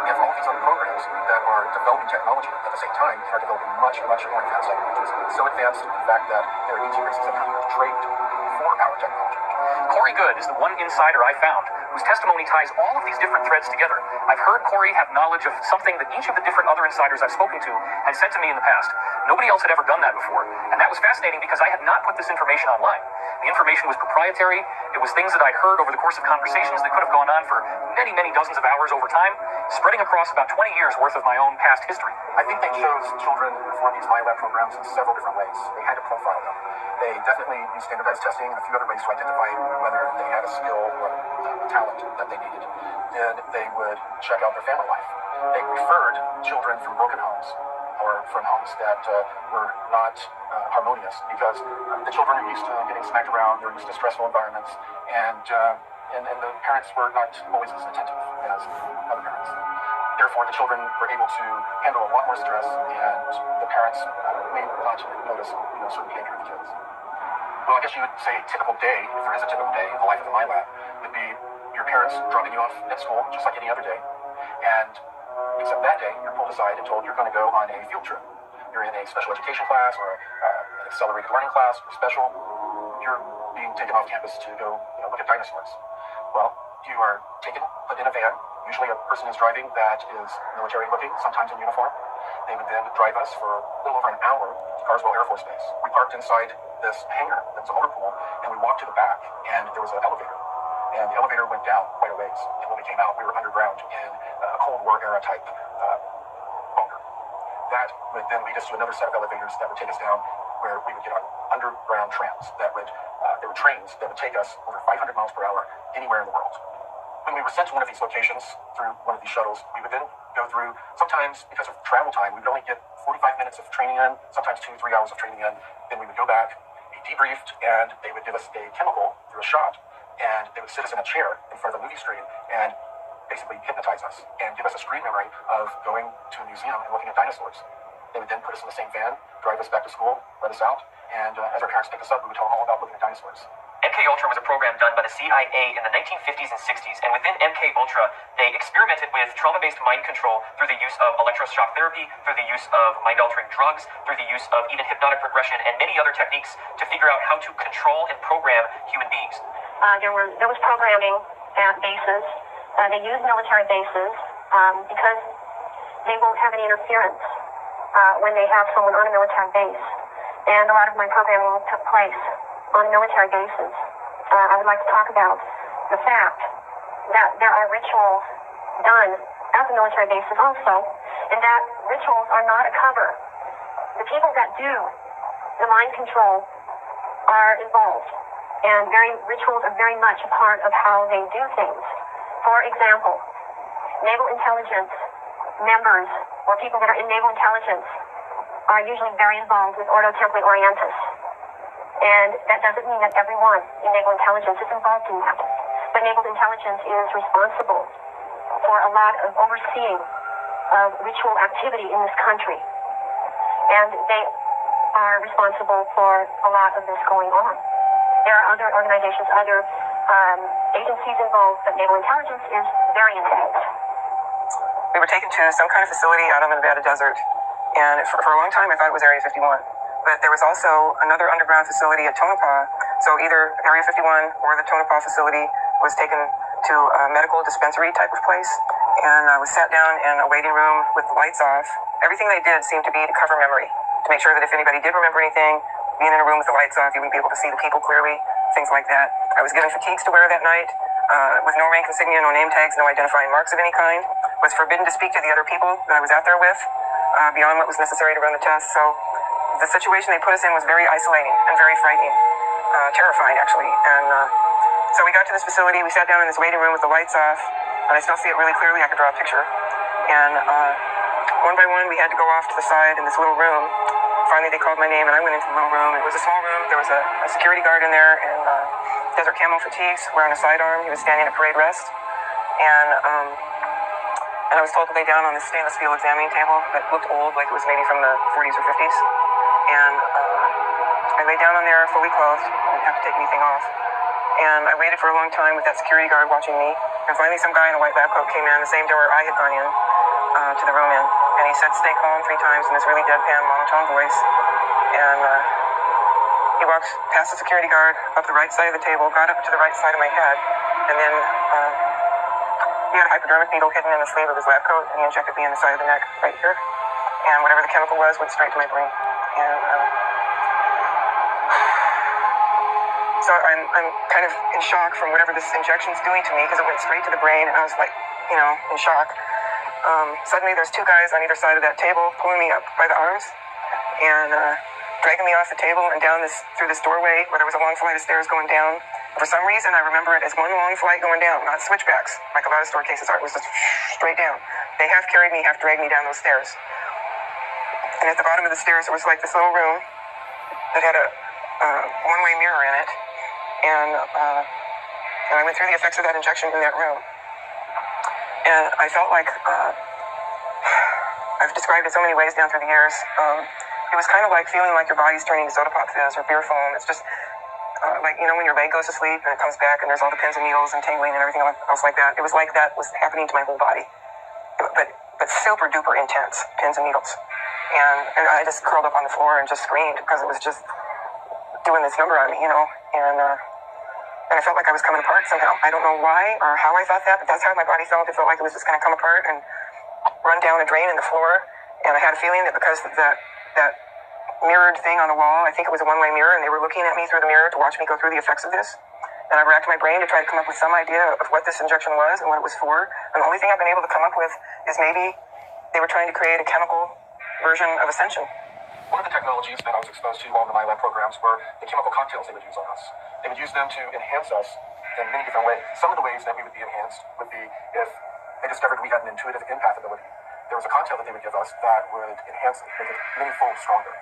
We have all of these other programs that are developing technology at the same time and are developing much, much more advanced technologies. So advanced, in fact, that there are ET races that come here to trade for our technology. Corey Good is the one insider I found whose testimony ties all of these different threads together. I've heard Corey have knowledge of something that each of the different other insiders I've spoken to had said to me in the past. Nobody else had ever done that before, and that was fascinating because I had not put this information online. The information was proprietary. It was things that I'd heard over the course of conversations that could have gone on for many, many dozens of hours over time, spreading across about 20 years worth of my own past history. I think they chose children for these MyLab programs in several different ways. They had to profile them. They definitely used standardized testing and a few other ways to identify whether they had a skill or talent that they needed. Then they would check out their family life. They referred children from broken homes or from homes that were not harmonious because the children are used to getting smacked around, they're used to stressful environments, and the parents were not always as attentive as other parents. Therefore, the children were able to handle a lot more stress, and the parents may not notice certain behavior of the kids. Well, I guess you would say a typical day, if there is a typical day in the life of the MyLab, would be your parents dropping you off at school just like any other day, and except that day, you're pulled aside and told you're going to go on a field trip. You're in a special education class or an accelerated learning class or special. You're being taken off campus to go look at dinosaurs. Well, you are taken, put in a van. Usually a person is driving that is military looking, sometimes in uniform. They would then drive us for a little over an hour to Carswell Air Force Base. We parked inside this hangar that was a motor pool, and we walked to the back, and there was an elevator. And the elevator went down quite a ways. And when we came out, we were underground in a Cold War era type bunker. That would then lead us to another set of elevators that would take us down where we would get on underground trams that would, there were trains that would take us over 500 miles per hour anywhere in the world. When we were sent to one of these locations through one of these shuttles, we would then go through, sometimes because of travel time, we would only get 45 minutes of training in, sometimes 2-3 hours of training in. Then we would go back, be debriefed, and they would give us a chemical through a shot. And they would sit us in a chair in front of a movie screen and basically hypnotize us and give us a screen memory of going to a museum and looking at dinosaurs. They would then put us in the same van, drive us back to school, let us out, and as our parents picked us up, we would tell them all about looking at dinosaurs. MKUltra was a program done by the CIA in the 1950s and 60s, and within MKUltra, they experimented with trauma-based mind control through the use of electroshock therapy, through the use of mind-altering drugs, through the use of even hypnotic regression, and many other techniques to figure out how to control and program human beings. There was programming at bases. They used military bases because they won't have any interference when they have someone on a military base. And a lot of my programming took place on military bases. I would like to talk about the fact that there are rituals done at the military bases also, and that rituals are not a cover. The people that do the mind control are involved. And rituals are very much a part of how they do things. For example, naval intelligence members or people that are in naval intelligence are usually very involved with Ordo Templi Orientis. And that doesn't mean that everyone in naval intelligence is involved in that. But naval intelligence is responsible for a lot of overseeing of ritual activity in this country. And they are responsible for a lot of this going on. There are other organizations, other agencies involved, but naval intelligence is very involved. We were taken to some kind of facility out on the Nevada desert, and for a long time I thought it was Area 51. But there was also another underground facility at Tonopah, so either Area 51 or the Tonopah facility was taken to a medical dispensary type of place, and I was sat down in a waiting room with the lights off. Everything they did seemed to be to cover memory, to make sure that if anybody did remember anything, being in a room with the lights off, you wouldn't be able to see the people clearly, things like that. I was given fatigues to wear that night, with no rank insignia, no name tags, no identifying marks of any kind. Was forbidden to speak to the other people that I was out there with, beyond what was necessary to run the test. So the situation they put us in was very isolating and very frightening, terrifying actually. And so we got to this facility, we sat down in this waiting room with the lights off, and I still see it really clearly. I could draw a picture. And one by one, we had to go off to the side in this little room. Finally, they called my name, and I went into the little room. It was a small room. There was a security guard in there in desert camo fatigues, wearing a sidearm. He was standing at parade rest. And I was told to lay down on this stainless steel examining table that looked old, like it was maybe from the 40s or 50s. And I lay down on there fully clothed. I didn't have to take anything off. And I waited for a long time with that security guard watching me. And finally, some guy in a white lab coat came in, the same door I had gone in, to the room in. And he said, "Stay calm," 3 times in this really deadpan monotone voice. And He walked past the security guard, up the right side of the table, got up to the right side of my head, and then he had a hypodermic needle hidden in the sleeve of his lab coat, and he injected me in the side of the neck right here. And whatever the chemical was went straight to my brain. And so I'm kind of in shock from whatever this injection's doing to me, because it went straight to the brain, and I was like, in shock. Suddenly there's two guys on either side of that table pulling me up by the arms and dragging me off the table and down through this doorway where there was a long flight of stairs going down. For some reason, I remember it as one long flight going down, not switchbacks, like a lot of store cases are. It was just straight down. They half carried me, half dragged me down those stairs. And at the bottom of the stairs, there was like this little room that had a one-way mirror in it. And I went through the effects of that injection in that room. And I felt like, I've described it so many ways down through the years. It was kind of like feeling like your body's turning to soda pop fizz or beer foam. It's just like, when your leg goes to sleep and it comes back and there's all the pins and needles and tingling and everything else like that. It was like that was happening to my whole body. But super duper intense, pins and needles. And I just curled up on the floor and just screamed because it was just doing this number on me, and I felt like I was coming apart somehow. I don't know why or how I thought that, but that's how my body felt. It felt like it was just going to come apart and run down a drain in the floor. And I had a feeling that because of that mirrored thing on the wall, I think it was a one-way mirror, and they were looking at me through the mirror to watch me go through the effects of this. And I racked my brain to try to come up with some idea of what this injection was and what it was for. And the only thing I've been able to come up with is maybe they were trying to create a chemical version of ascension. One of the technologies that I was exposed to while in the MyLab programs were the chemical cocktails they would use on us. They would use them to enhance us in many different ways. Some of the ways that we would be enhanced would be if they discovered we had an intuitive empath ability. There was a cocktail that they would give us that would enhance it, make it many-fold stronger.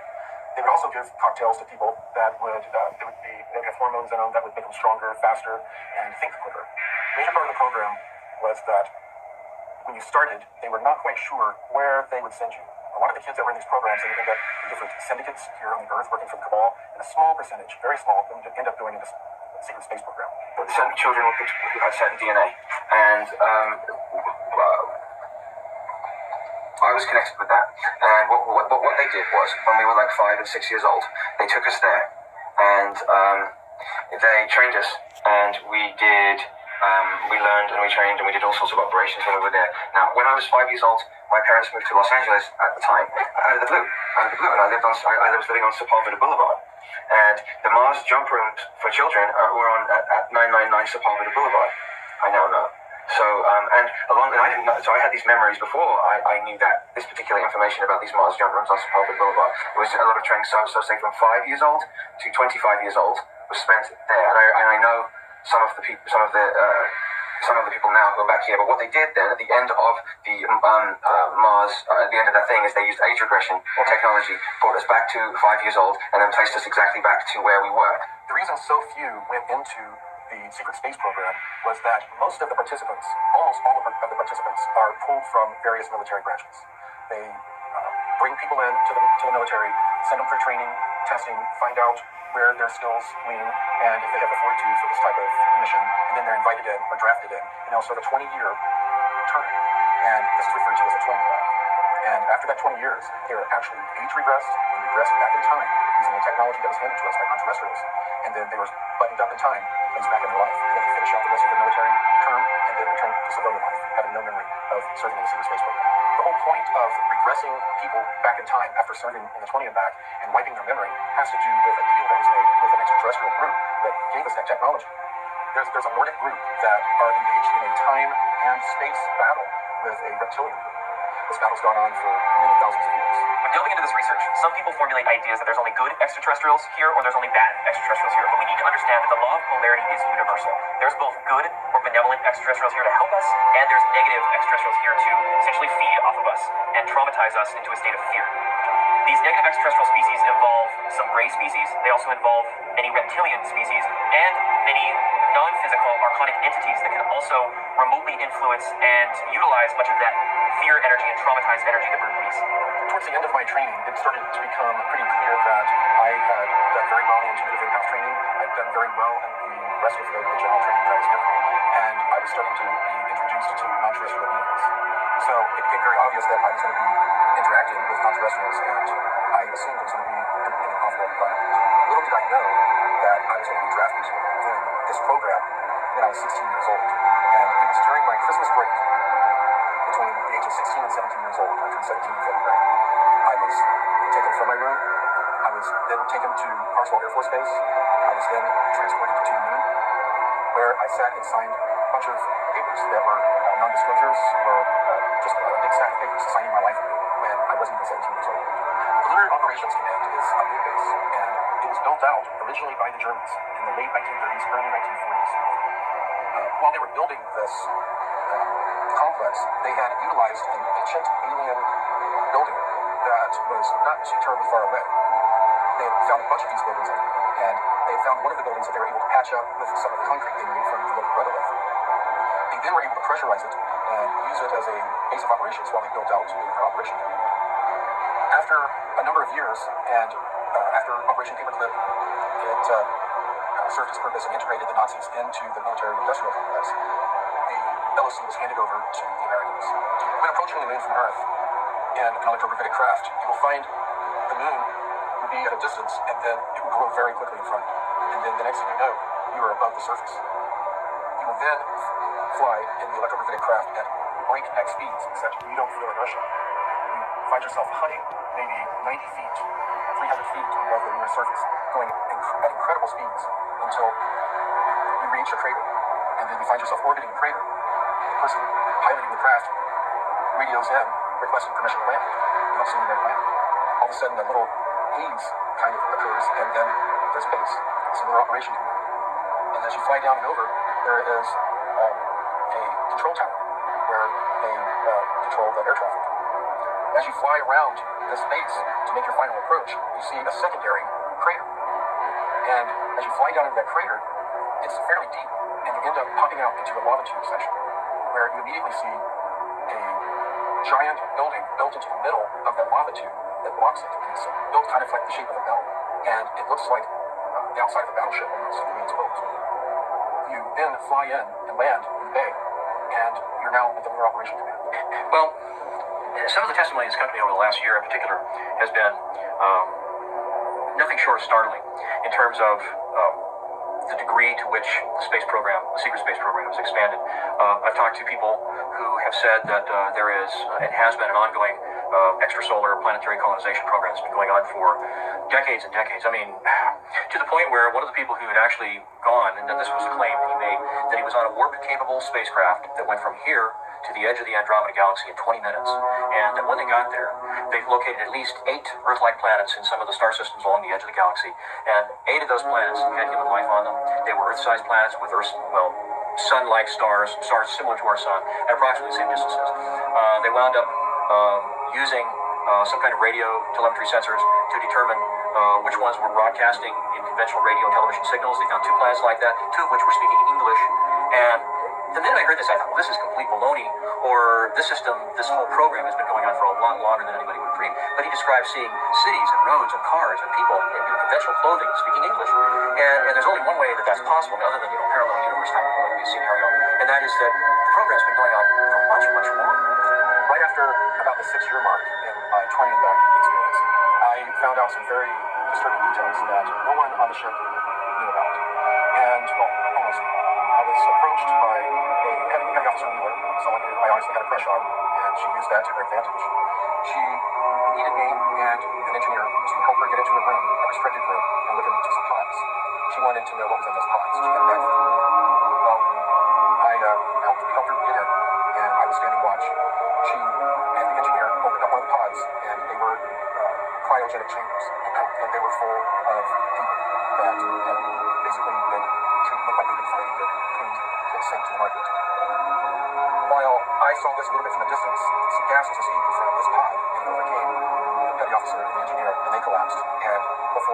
They would also give cocktails to people that would have hormones in them that would make them stronger, faster, and think quicker. A major part of the program was that when you started, they were not quite sure where they would send you. A lot of the kids that were in these programs, they would end up in different syndicates here on the Earth working for the Cabal, and a small percentage, very small, would end up going in this secret space program. Certain children who had certain DNA, and I was connected with that. And what they did was, when we were like 5 and 6 years old, they took us there, and they trained us, and we learned and we trained and we did all sorts of operations when we were there. Now, when I was 5 years old, my parents moved to Los Angeles at the time, out of the blue, and I was living on Sepulveda Boulevard. And the Mars jump rooms for children were on at 999 Sepulveda Boulevard. I now know. So, and I didn't know, so I had these memories before I knew that this particular information about these Mars jump rooms on Sepulveda Boulevard. It was a lot of training, so say from 5 years old to 25 years old was spent there. And I know some of the people now who are back here, but what they did then at the end of the Mars, at the end of that thing, is they used age regression technology, brought us back to 5 years old, and then placed us exactly back to where we were. The reason so few went into the secret space program was that most of the participants, almost all of the participants, are pulled from various military branches. They bring people in to the military, send them for training, testing, find out where their skills lean, and if they have the fortitude for this type of mission, and then they're invited in or drafted in, and they'll serve a 20-year term. And this is referred to as a 20-back. And after that 20 years, they're actually age regressed and regressed back in time using the technology that was handed to us by non-terrestrials. And then they were buttoned up in time, placed back into life, and then they finish out the rest of their military term, and then return to civilian life, having no memory of serving in the secret space program. The whole point of regressing people back in time after serving in the 20 and back and wiping their memory has to do with a deal that was made with an extraterrestrial group that gave us that technology. There's a Nordic group that are engaged in a time and space battle with a reptilian group. This battle's gone on for many thousands of years. When delving into this research, some people formulate ideas that there's only good extraterrestrials here or there's only bad extraterrestrials here. But we need to understand that the law of polarity is universal. There's both good or benevolent extraterrestrials here to help us, and there's negative extraterrestrials here to essentially feed off of us and traumatize us into a state of fear. These negative extraterrestrial species involve some gray species. They also involve many reptilian species and many non-physical archonic entities that can also remotely influence and utilize much of that fear energy and traumatized energy that we're releasing. Towards the end of my training, it started to become pretty clear that I had done very well in intuitive empath training. I'd done very well in the rest of the general training that I was given. And I was starting to be introduced to non-terrestrial beings. So it became very obvious that I was going to be interacting with non-terrestrials, and I assumed it was going to be in an off-world environment. Little did I know that I was going to be drafted in this program when I was 16 years old. And it was during my Christmas break, between the age of 16 and 17 years old. I turned 17 in February. I was taken from my room. I was then taken to Carswell Air Force Base. I was then transported to the moon, where I sat and signed a bunch of papers that were non-disclosures, or just a big stack of papers signing my life away when I wasn't even 17 years old. The Lunar Operations Command is a moon base, and it was built out originally by the Germans in the late 1930s, early 1940s. While they were building this complex, they had utilized an ancient alien building that was not too terribly far away. They had found a bunch of these buildings on the moon, and they found one of the buildings that they were able to patch up with some of the concrete they made from the local regolith. They then were able to pressurize it and use it as a base of operations while they built out their operation. After a number of years, and after Operation Paperclip, it served its purpose and integrated the Nazis into the military-industrial complex. The LOC was handed over to the Americans. When approaching the moon from Earth in an electrogravitic craft, you will find the moon will be at a distance, and then it will grow very quickly in front. And then the next thing you know, you are above the surface. You will then fly in the electrogravitic craft at breakneck speeds, such that you don't feel inertia. You find yourself hunting maybe 90 feet, 300 feet above the lunar surface, going at incredible speeds until you reach a crater. And then you find yourself orbiting the crater. The person piloting the craft radios in, requesting permission to land. You don't see anybody land. All of a sudden, a little haze kind of occurs, and then there's base. So their operation command. And as you fly down and over, there is a control tower where they control the air traffic. As you fly around this base to make your final approach, you see a secondary crater. And as you fly down into that crater, it's fairly deep, and you end up popping out into a lava tube section, where you immediately see a giant building built into the middle of that lava tube that blocks it. And it's built kind of like the shape of a bell, and it looks like the outside of a battleship almost, the way it's built. You then fly in and land in the bay, and you're now at the Lunar Operation Command. Well, some of the testimony in this company over the last year in particular has been nothing short of startling in terms of the degree to which the space program, the secret space program, has expanded. I've talked to people who have said that there is and has been an ongoing extrasolar planetary colonization program that's been going on for decades and decades. I mean, to the point where one of the people who had actually gone, and this was a claim that he made, that he was on a warp-capable spacecraft that went from here to the edge of the Andromeda Galaxy in 20 minutes, and that when they got there, they've located at least 8 Earth-like planets in some of the star systems along the edge of the galaxy, and 8 of those planets had human life on them. They were Earth-sized planets with sun-like stars similar to our sun, at approximately the same distances. They wound up using some kind of radio telemetry sensors to determine which ones were broadcasting in conventional radio and television signals. They found 2 planets like that, 2 of which were speaking English, and the minute I heard this, I thought, well, this is complete baloney, or this whole program has been going on for a lot longer than anybody would dream. But he described seeing cities and roads and cars and people in conventional clothing speaking English. And there's only one way that that's possible, other than, parallel universe type of scenario, and that is that the program's been going on for much, much longer. Right after about the 6-year mark in my Twining back experience, I found out some very disturbing details that no one on the ship knew about. And, well, almost. I was approached by a heavy officer Wheeler, someone who I honestly had a crush on, and she used that to her advantage. She needed me and an engineer to help her get into a room, a restricted room, and look into some pods. She wanted to know what was in those pods. She had a bag full. Well, I helped her get in, and I was standing watch. She and the engineer opened up one of the pods, and they were cryogenic chambers, and they were full of people that had basically been treated like they'd been fighting good, cleaned to sent to the market. While I saw this a little bit from a distance, some gas was escaping from this pod, and it overcame the petty officer and the engineer, and they collapsed. And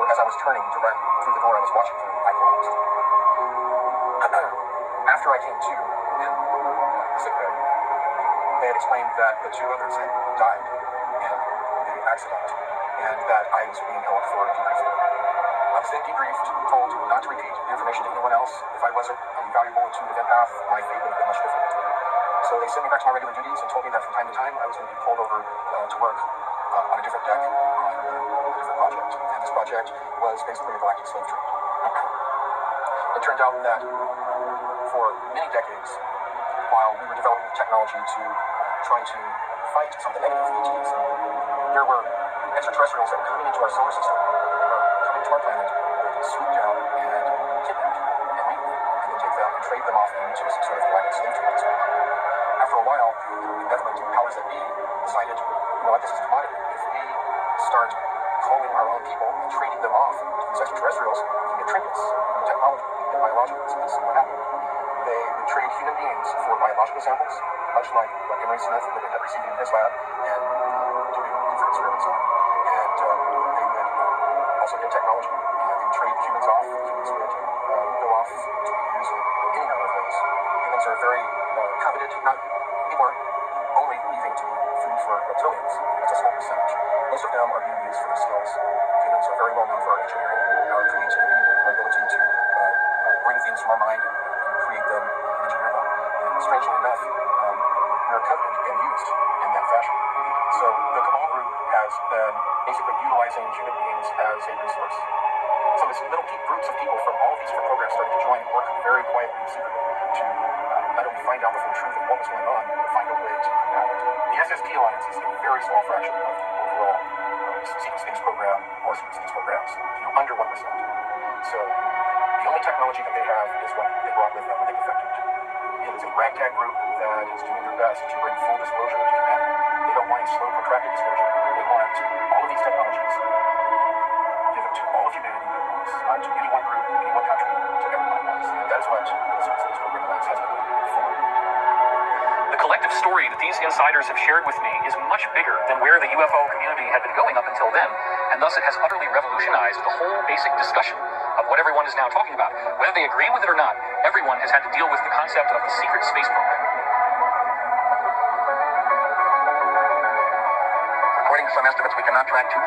as I was turning to run through the door I was watching through, I collapsed. After I came to in the sick bay, they had explained that the 2 others had died in the accident, and that I was being held for debriefing. I was then debriefed, told not to repeat the information to anyone else. If I wasn't valuable to the event path, my fate would have been much different. So they sent me back to my regular duties and told me that from time to time I was going to be pulled over to work on a different deck on a different project. And this project was basically a galactic slave trade. It turned out that for many decades, while we were developing technology to try to fight some of the negative ETs, there were extraterrestrials that were coming into our solar system, or coming to our planet, would swoop down and kidnap and meet them, and then take them and trade them off into some sort of galactic slave trade as well. After a while, the benevolent powers that be decided, you know what, this is a commodity. If we start calling our own people and trading them off to these extraterrestrials, we can get trinkets, we can get technology, we can get biologicals. And this is what happened. They would trade human beings for biological samples, much like what Emery Smith would end up receiving in his lab and doing different experiments on. And they would also get technology, and they would trade the humans off. The humans would go off to be used in any number of ways. Humans are very coveted, not anymore only leaving to be food for reptilians. That's a small percentage. Most of them are being used for their skills. Humans are very well known for our engineering, our creativity, our ability to bring things from our mind and create them and engineer them. And strangely enough, we are coveted and used in that fashion. So the Cabal Group has been basically utilizing human beings as a resource. So this little groups of people from all of these different programs started to join and work very quietly and secretly to not only find out the full truth of what was going on, but find a way to combat it. The SSP Alliance is a very small fraction of the overall secret space program or secret space programs, under 1%. So the only technology that they have is what they brought with them when they defected. It is a ragtag group that is doing their best to bring full disclosure to humanity. They don't want a slow, protracted disclosure. They want all of these technologies given to all of humanity at once, not to any one group, any one country, to everyone at once. And that is what the Secret Space Program Alliance has been doing for. The collective story that these insiders have shared with me is much bigger than where the UFO community had been going up until then, and thus it has utterly revolutionized the whole basic discussion of what everyone is now talking about. Whether they agree with it or not, everyone has had to deal with the concept of the secret space program. According to some estimates, we cannot track $2.3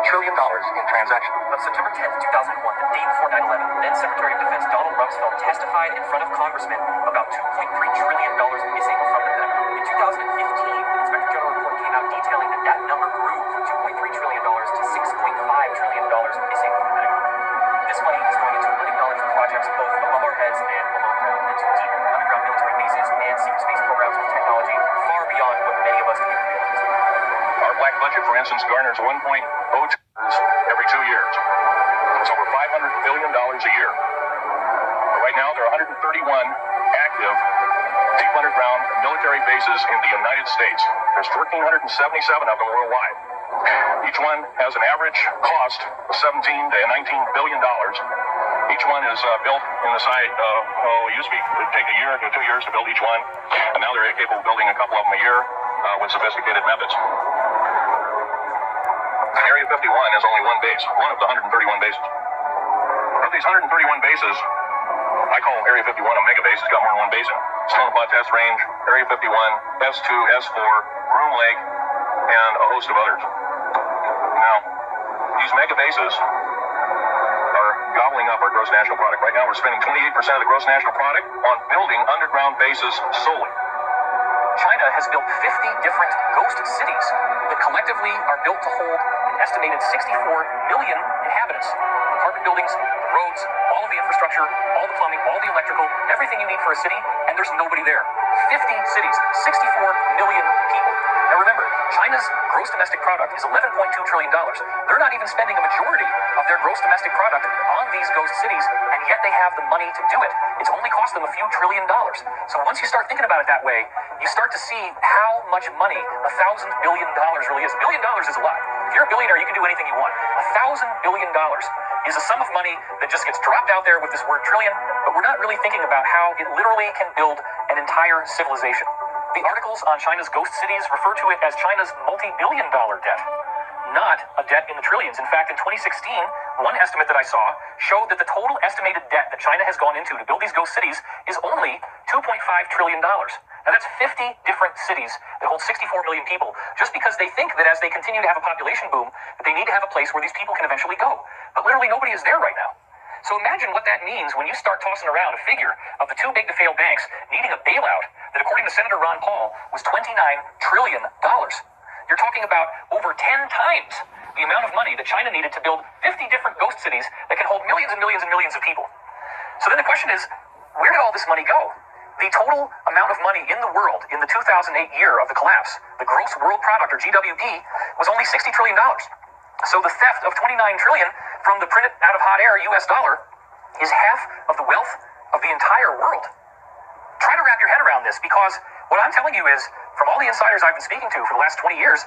trillion in transactions. On September 10th, 2001, the day before 9/11, then Secretary of Defense Donald Rumsfeld testified in front of congressmen about $2.3 trillion missing from the Pentagon. In 2015, the Inspector General report came out detailing that that number grew from $2.3 trillion to $6.5 trillion missing from the Pentagon. This money is going into living knowledge projects both above our heads and below ground, into deep underground military bases and secret space programs with technology far beyond what many of us can even realize. Our black budget, for instance, garners 1.0 every 2 years. It's over $500 billion a year. But right now, there are 131 active deep underground military bases in the United States. There's 1,377 of them worldwide. Each one has an average cost of $17 to $19 billion. Each one is built in the site. It used to be, it'd take a year to 2 years to build each one, and now they're capable of building a couple of them a year with sophisticated methods. Area 51 has only one base, one of the 131 bases. Of these 131 bases, I call Area 51 a mega base. It's got more than one base in it. Tonopah Test Range, Area 51, S2, S4, Groom Lake, and a host of others. Now, these mega bases are gobbling up our gross national product. Right now, we're spending 28% of the gross national product on building underground bases solely. China has built 50 different ghost cities that collectively are built to hold an estimated 64 million inhabitants. The apartment buildings, the roads, all of the infrastructure, all the plumbing, all the electrical, everything you need for a city, and there's nobody there. 50 cities, 64 million people. Now remember, China's gross domestic product is $11.2 trillion. They're not even spending a majority of their gross domestic product on these ghost cities, and yet they have the money to do it. It's only cost them a few $1 trillion. So once you start thinking about it that way, you start to see how much money $1,000 billion really is. $1 billion is a lot. If you're a billionaire, you can do anything you want. $1,000 billion is a sum of money that just gets dropped out there with this word trillion, but we're not really thinking about how it literally can build an entire civilization. The articles on China's ghost cities refer to it as China's multi-billion-dollar debt, not a debt in the trillions. In fact, in 2016, one estimate that I saw showed that the total estimated debt that China has gone into to build these ghost cities is only $2.5 trillion. Now that's 50 different cities that hold 64 million people, just because they think that as they continue to have a population boom, that they need to have a place where these people can eventually go. But literally nobody is there right now. So imagine what that means when you start tossing around a figure of the too big to fail banks needing a bailout that, according to Senator Ron Paul, was $29 trillion. you're talking about over 10 times the amount of money that China needed to build 50 different ghost cities that can hold millions and millions and millions of people. So then the question is, where did all this money go? The total amount of money in the world in the 2008 year of the collapse, the gross world product, or GWP, was only $60 trillion. So the theft of $29 trillion from the printed out of hot air US dollar is half of the wealth of the entire world. Try to wrap your head around this, because what I'm telling you is, from all the insiders I've been speaking to for the last 20 years,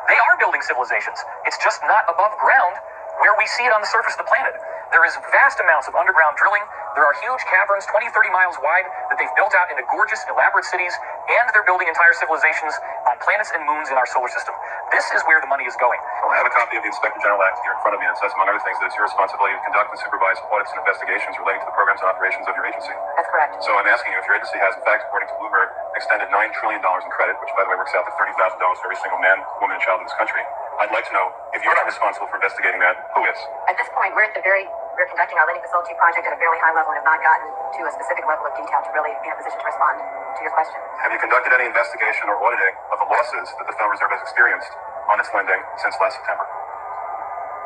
they are building civilizations. It's just not above ground where we see it on the surface of the planet. There is vast amounts of underground drilling. There are huge caverns, 20, 30 miles wide, that they've built out into gorgeous, elaborate cities, and they're building entire civilizations on planets and moons in our solar system. This is where the money is going. Well, I have a copy of the Inspector General Act here in front of me, and it says, among other things, that it's your responsibility to conduct and supervise audits and investigations relating to the programs and operations of your agency. That's correct. So I'm asking you if your agency has, in fact, according to Bloomberg, extended $9 trillion in credit, which, by the way, works out to $30,000 for every single man, woman, and child in this country. I'd like to know, if you're not responsible for investigating that, who is? At this point, we're conducting our lending facility project at a fairly high level and have not gotten to a specific level of detail to really be in a position to respond to your question. Have you conducted any investigation or auditing of the losses that the Federal Reserve has experienced on its lending since last September?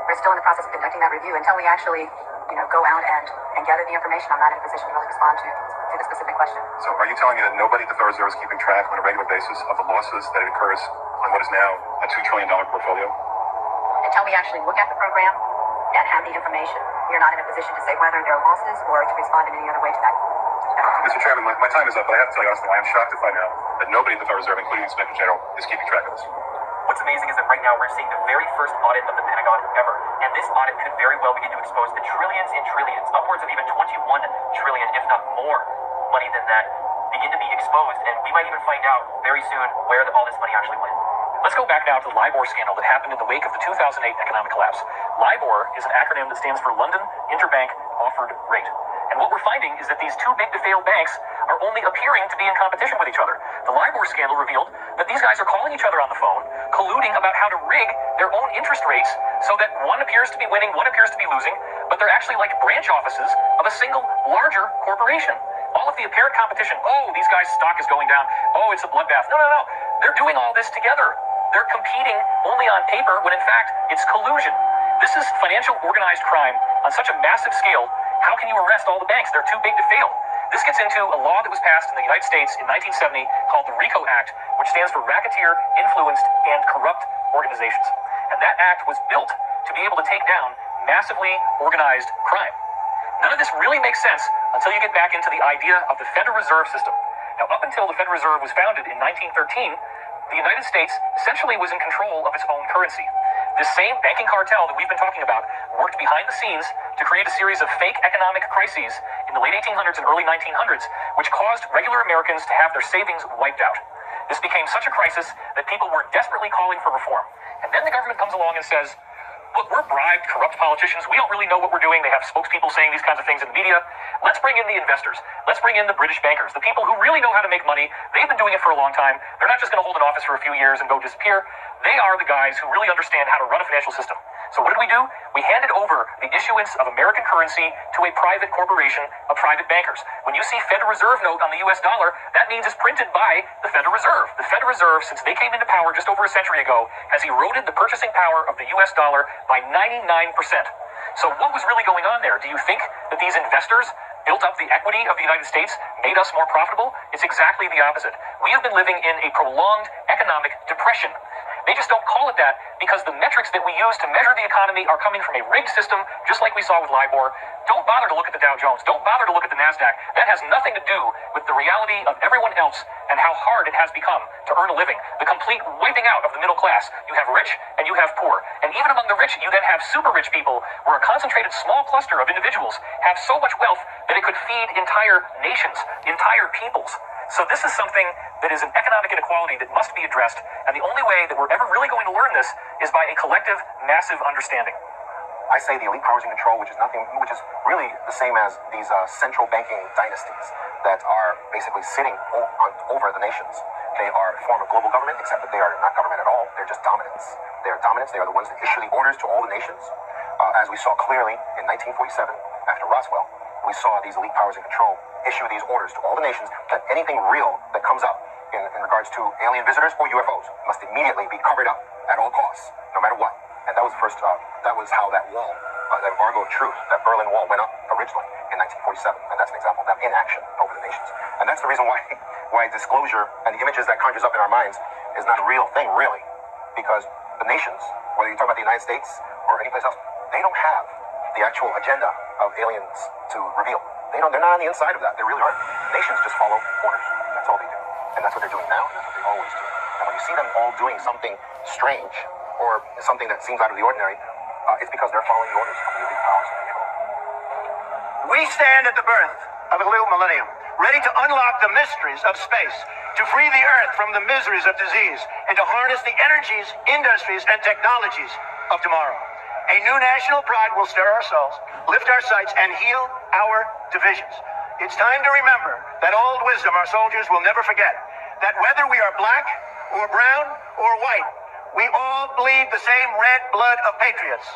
We're still in the process of conducting that review. Until we actually, go out and gather the information, I'm not in a position to really respond to the specific question. So are you telling me that nobody at the Federal Reserve is keeping track on a regular basis of the losses that it incurs on what is now a $2 trillion portfolio? Until we actually look at the program and have the information, we are not in a position to say whether there are losses or to respond in any other way to that. Mr. Chairman, my time is up, but I have to tell you honestly, I am shocked to find out that nobody at the Federal Reserve, including the Inspector General, is keeping track of this. What's amazing is that right now we're seeing the very first audit of the Pentagon ever, and this audit could very well begin to expose the trillions and trillions, upwards of even 21 trillion, if not more, money than that, begin to be exposed, and we might even find out very soon where all this money actually went. Let's go back now to the LIBOR scandal that happened in the wake of the 2008 economic collapse. LIBOR is an acronym that stands for London Interbank Offered Rate. And what we're finding is that these too big to fail banks are only appearing to be in competition with each other. The LIBOR scandal revealed that these guys are calling each other on the phone, colluding about how to rig their own interest rates so that one appears to be winning, one appears to be losing, but they're actually like branch offices of a single larger corporation. All of the apparent competition, these guys' stock is going down, it's a bloodbath. No. They're doing all this together. They're competing only on paper when in fact it's collusion. This is financial organized crime on such a massive scale. How can you arrest all the banks? They're too big to fail. This gets into a law that was passed in the United States in 1970 called the RICO Act, which stands for Racketeer, Influenced, and Corrupt Organizations. And that act was built to be able to take down massively organized crime. None of this really makes sense until you get back into the idea of the Federal Reserve System. Now, up until the Federal Reserve was founded in 1913, the United States essentially was in control of its own currency. This same banking cartel that we've been talking about worked behind the scenes to create a series of fake economic crises in the late 1800s and early 1900s, which caused regular Americans to have their savings wiped out. This became such a crisis that people were desperately calling for reform. And then the government comes along and says, look, we're bribed, corrupt politicians. We don't really know what we're doing. They have spokespeople saying these kinds of things in the media. Let's bring in the investors. Let's bring in the British bankers, the people who really know how to make money. They've been doing it for a long time. They're not just going to hold an office for a few years and go disappear. They are the guys who really understand how to run a financial system. So what did we do? We handed over the issuance of American currency to a private corporation of private bankers. When you see Federal Reserve note on the US dollar, that means it's printed by the Federal Reserve. The Federal Reserve, since they came into power just over a century ago, has eroded the purchasing power of the US dollar by 99%. So what was really going on there? Do you think that these investors built up the equity of the United States, made us more profitable? It's exactly the opposite. We have been living in a prolonged economic depression. They just don't call it that because the metrics that we use to measure the economy are coming from a rigged system, just like we saw with LIBOR. Don't bother to look at the Dow Jones. Don't bother to look at the NASDAQ. That has nothing to do with the reality of everyone else and how hard it has become to earn a living. The complete wiping out of the middle class. You have rich and you have poor. And even among the rich, you then have super rich people where a concentrated small cluster of individuals have so much wealth that it could feed entire nations, entire peoples. So this is something that is an economic inequality that must be addressed, and the only way that we're ever really going to learn this is by a collective, massive understanding. I say the elite powers in control, which is really the same as these central banking dynasties that are basically sitting over the nations. They are a form of global government, except that they are not government at all. They're just dominance. They are dominance. They are the ones that issue the orders to all the nations. As we saw clearly in 1947, after Roswell, we saw these elite powers in control issue these orders to all the nations that anything real that comes up in regards to alien visitors or UFOs must immediately be covered up at all costs, no matter what. And that was the first, that was how that wall, the embargo of truth, that Berlin Wall went up originally in 1947. And that's an example of them in action over the nations. And that's the reason why disclosure and the images that conjures up in our minds is not a real thing, really. Because the nations, whether you're talking about the United States or any place else, they don't have the actual agenda of aliens to reveal. They're not on the inside of that. They really aren't. Nations just follow orders. That's all they do. And that's what they're doing now, and that's what they always do. And when you see them all doing something strange or something that seems out of the ordinary, it's because they're following the orders of the elite powers in control. We stand at the birth of a new millennium, ready to unlock the mysteries of space, to free the Earth from the miseries of disease, and to harness the energies, industries, and technologies of tomorrow. A new national pride will stir our souls, lift our sights, and heal our divisions. It's time to remember that old wisdom our soldiers will never forget, that whether we are black or brown or white, we all bleed the same red blood of patriots.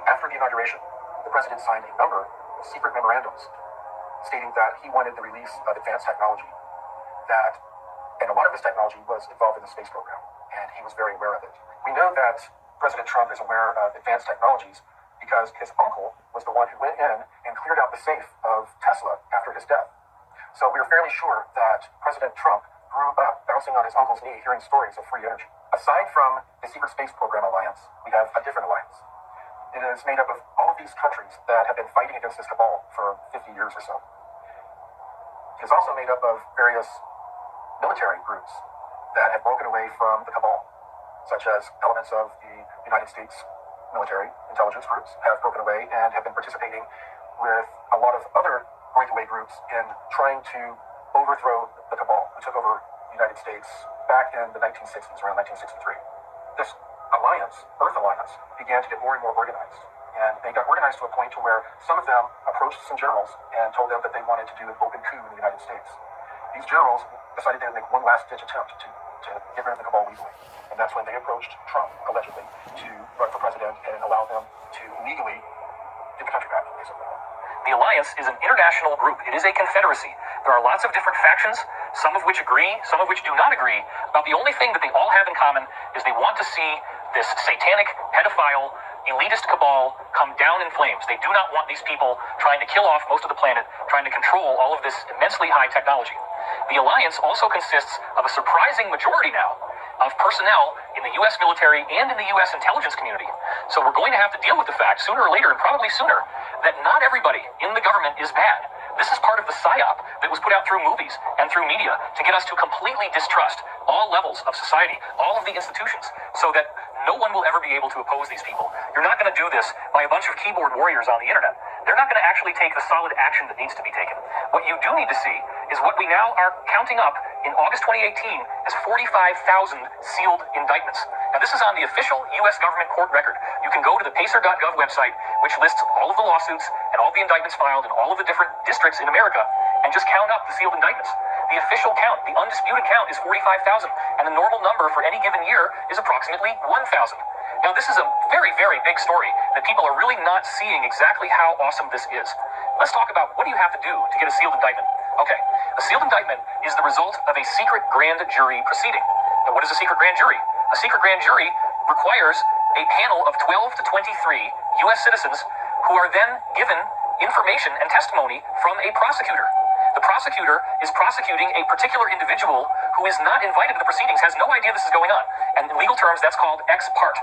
After the inauguration, the president signed a number of secret memorandums stating that he wanted the release of advanced technology, and a lot of this technology was involved in the space program, and he was very aware of it. We know that President Trump is aware of advanced technologies because his uncle was the one who went in and cleared out the safe of Tesla after his death. So we're fairly sure that President Trump grew up bouncing on his uncle's knee, hearing stories of free energy. Aside from the Secret Space Program Alliance, we have a different alliance. It is made up of all of these countries that have been fighting against this cabal for 50 years or so. It is also made up of various military groups that have broken away from the cabal, such as elements of the United States military intelligence groups have broken away and have been participating with a lot of other breakaway groups in trying to overthrow the cabal who took over the United States back in the 1960s, around 1963. This alliance, Earth Alliance, began to get more and more organized. And they got organized to a point to where some of them approached some generals and told them that they wanted to do an open coup in the United States. These generals decided they would make one last-ditch attempt to get rid of the cabal legally. And that's when they approached Trump, allegedly, to run for president and allow them to legally get the country back, basically. The Alliance is an international group. It is a confederacy. There are lots of different factions, some of which agree, some of which do not agree. About the only thing that they all have in common is they want to see this satanic, pedophile, elitist cabal come down in flames. They do not want these people trying to kill off most of the planet, trying to control all of this immensely high technology. The Alliance also consists of a surprising majority now of personnel in the U.S. military and in the U.S. intelligence community. So we're going to have to deal with the fact, sooner or later, and probably sooner, that not everybody in the government is bad. This is part of the psyop that was put out through movies and through media to get us to completely distrust all levels of society, all of the institutions, so that no one will ever be able to oppose these people. You're not going to do this by a bunch of keyboard warriors on the internet. They're not going to actually take the solid action that needs to be taken. What you do need to see is what we now are counting up in August 2018 as 45,000 sealed indictments. Now, this is on the official U.S. government court record. You can go to the pacer.gov website, which lists all of the lawsuits and all the indictments filed in all of the different districts in America, and just count up the sealed indictments. The official count, the undisputed count, is 45,000, and the normal number for any given year is approximately 1,000. Now, this is a very, very big story that people are really not seeing exactly how awesome this is. Let's talk about what do you have to do to get a sealed indictment. Okay, a sealed indictment is the result of a secret grand jury proceeding. Now, what is a secret grand jury? A secret grand jury requires a panel of 12 to 23 U.S. citizens who are then given information and testimony from a prosecutor. The prosecutor is prosecuting a particular individual who is not invited to the proceedings, has no idea this is going on. And in legal terms, that's called ex parte.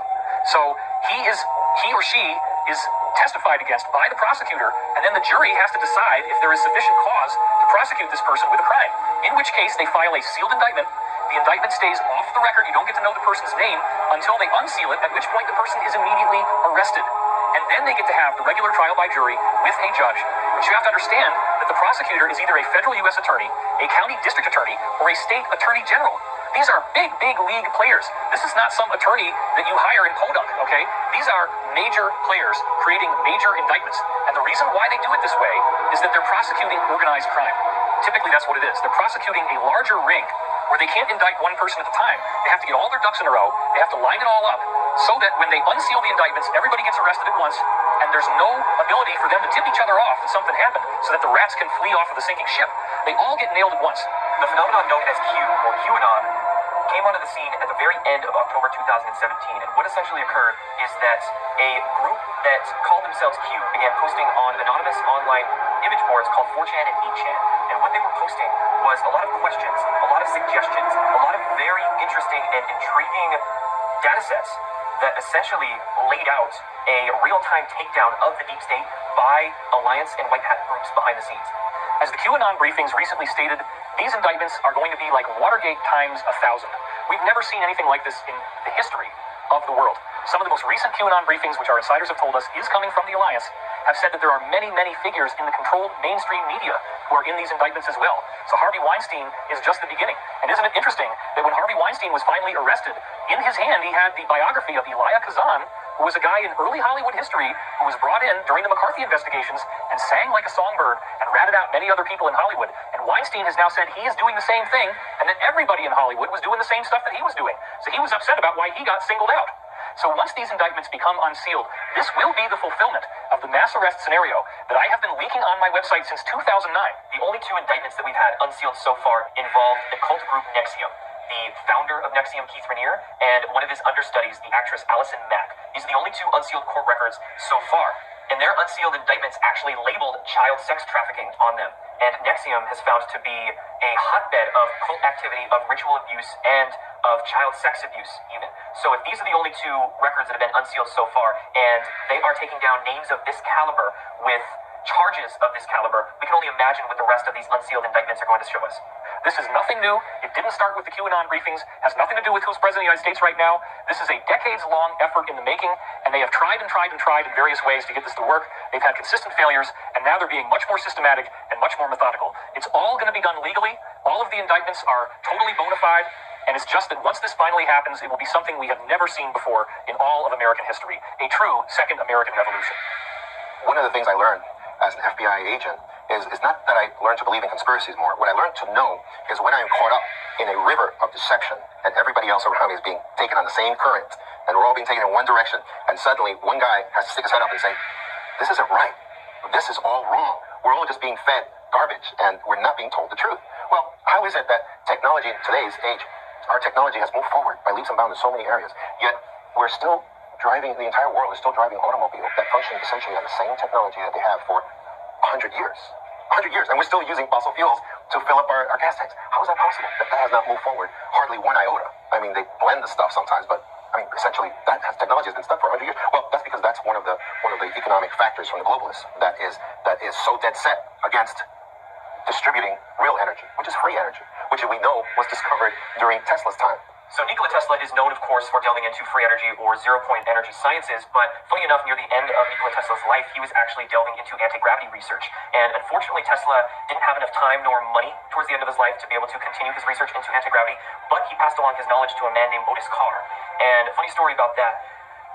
So he or she is testified against by the prosecutor, and then the jury has to decide if there is sufficient cause to prosecute this person with a crime. In which case, they file a sealed indictment. The indictment stays off the record. You don't get to know the person's name until they unseal it, at which point the person is immediately arrested. And then they get to have the regular trial by jury with a judge. But you have to understand that the prosecutor is either a federal U.S. attorney, a county district attorney, or a state attorney general. These are big, big league players. This is not some attorney that you hire in Podunk, okay? These are major players creating major indictments. And the reason why they do it this way is that they're prosecuting organized crime. Typically, that's what it is. They're prosecuting a larger ring where they can't indict one person at a time. They have to get all their ducks in a row. They have to line it all up so that when they unseal the indictments, everybody gets arrested at once, and and there's no ability for them to tip each other off that something happened so that the rats can flee off of the sinking ship. They all get nailed at once. The phenomenon known as Q, or QAnon, came onto the scene at the very end of October 2017, and what essentially occurred is that a group that called themselves Q began posting on anonymous online image boards called 4chan and 8chan, and what they were posting was a lot of questions, a lot of suggestions, a lot of very interesting and intriguing data sets that essentially laid out a real-time takedown of the deep state by alliance and white hat groups behind the scenes. As the QAnon briefings recently stated, these indictments are going to be like Watergate times 1,000. We've never seen anything like this in the history of the world. Some of the most recent QAnon briefings, which our insiders have told us is coming from the Alliance, have said that there are many, many figures in the controlled mainstream media who are in these indictments as well. So Harvey Weinstein is just the beginning. And isn't it interesting that when Harvey Weinstein was finally arrested, in his hand he had the biography of Elia Kazan, who was a guy in early Hollywood history who was brought in during the McCarthy investigations and sang like a songbird and ratted out many other people in Hollywood. And Weinstein has now said he is doing the same thing and that everybody in Hollywood was doing the same stuff that he was doing. So he was upset about why he got singled out. So once these indictments become unsealed, this will be the fulfillment of the mass arrest scenario that I have been leaking on my website since 2009. The only two indictments that we've had unsealed so far involved the cult group NXIVM, the founder of NXIVM, Keith Raniere, and one of his understudies, the actress Allison Mack. These are the only two unsealed court records so far. And their unsealed indictments actually labeled child sex trafficking on them. And NXIVM has found to be a hotbed of cult activity, of ritual abuse, and of child sex abuse, even. So if these are the only two records that have been unsealed so far, and they are taking down names of this caliber with charges of this caliber, we can only imagine what the rest of these unsealed indictments are going to show us. This is nothing new. It didn't start with the QAnon briefings, has nothing to do with who's president of the United States right now. This is a decades-long effort in the making, and they have tried and tried and tried in various ways to get this to work. They've had consistent failures, and now they're being much more systematic and much more methodical. It's all going to be done legally. All of the indictments are totally bona fide, and it's just that once this finally happens, it will be something we have never seen before in all of American history. A true second American Revolution. One of the things I learned as an FBI agent is not that I learned to believe in conspiracies more. What I learned to know is when I am caught up in a river of deception and everybody else around me is being taken on the same current and we're all being taken in one direction, and suddenly one guy has to stick his head up and say, this isn't right. This is all wrong. We're all just being fed garbage and we're not being told the truth. Well, how is it that technology in today's age, our technology has moved forward by leaps and bounds in so many areas, yet we're still driving, the entire world is still driving automobiles that function essentially on the same technology that they have for 100 years. 100 years, and we're still using fossil fuels to fill up our gas tanks. How is that possible? That has not moved forward hardly one iota. I mean, they blend the stuff sometimes, but I mean, essentially, technology has been stuck for 100 years. Well, that's because that's one of the economic factors from the globalists that is so dead set against distributing real energy, which is free energy, which we know was discovered during Tesla's time. So Nikola Tesla is known, of course, for delving into free energy or zero-point energy sciences, but funny enough, near the end of Nikola Tesla's life, he was actually delving into anti-gravity research. And unfortunately, Tesla didn't have enough time nor money towards the end of his life to be able to continue his research into anti-gravity, but he passed along his knowledge to a man named Otis Carr. And a funny story about that,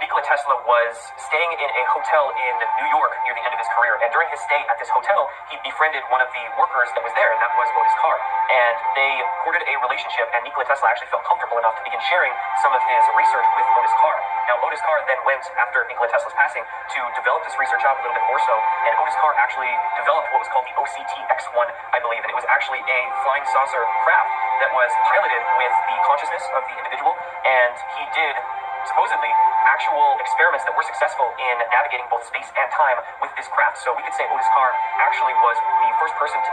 Nikola Tesla was staying in a hotel in New York near the end of his career, and during his stay at this hotel, he befriended one of the workers that was there, and that was Otis Carr. And they courted a relationship, and Nikola Tesla actually felt comfortable enough to begin sharing some of his research with Otis Carr. Now, Otis Carr then went, after Nikola Tesla's passing, to develop this research out a little bit more so, and Otis Carr actually developed what was called the OCT-X1, I believe, and it was actually a flying saucer craft that was piloted with the consciousness of the individual, and he did supposedly actual experiments that were successful in navigating both space and time with this craft. So we could say Otis Carr actually was the first person to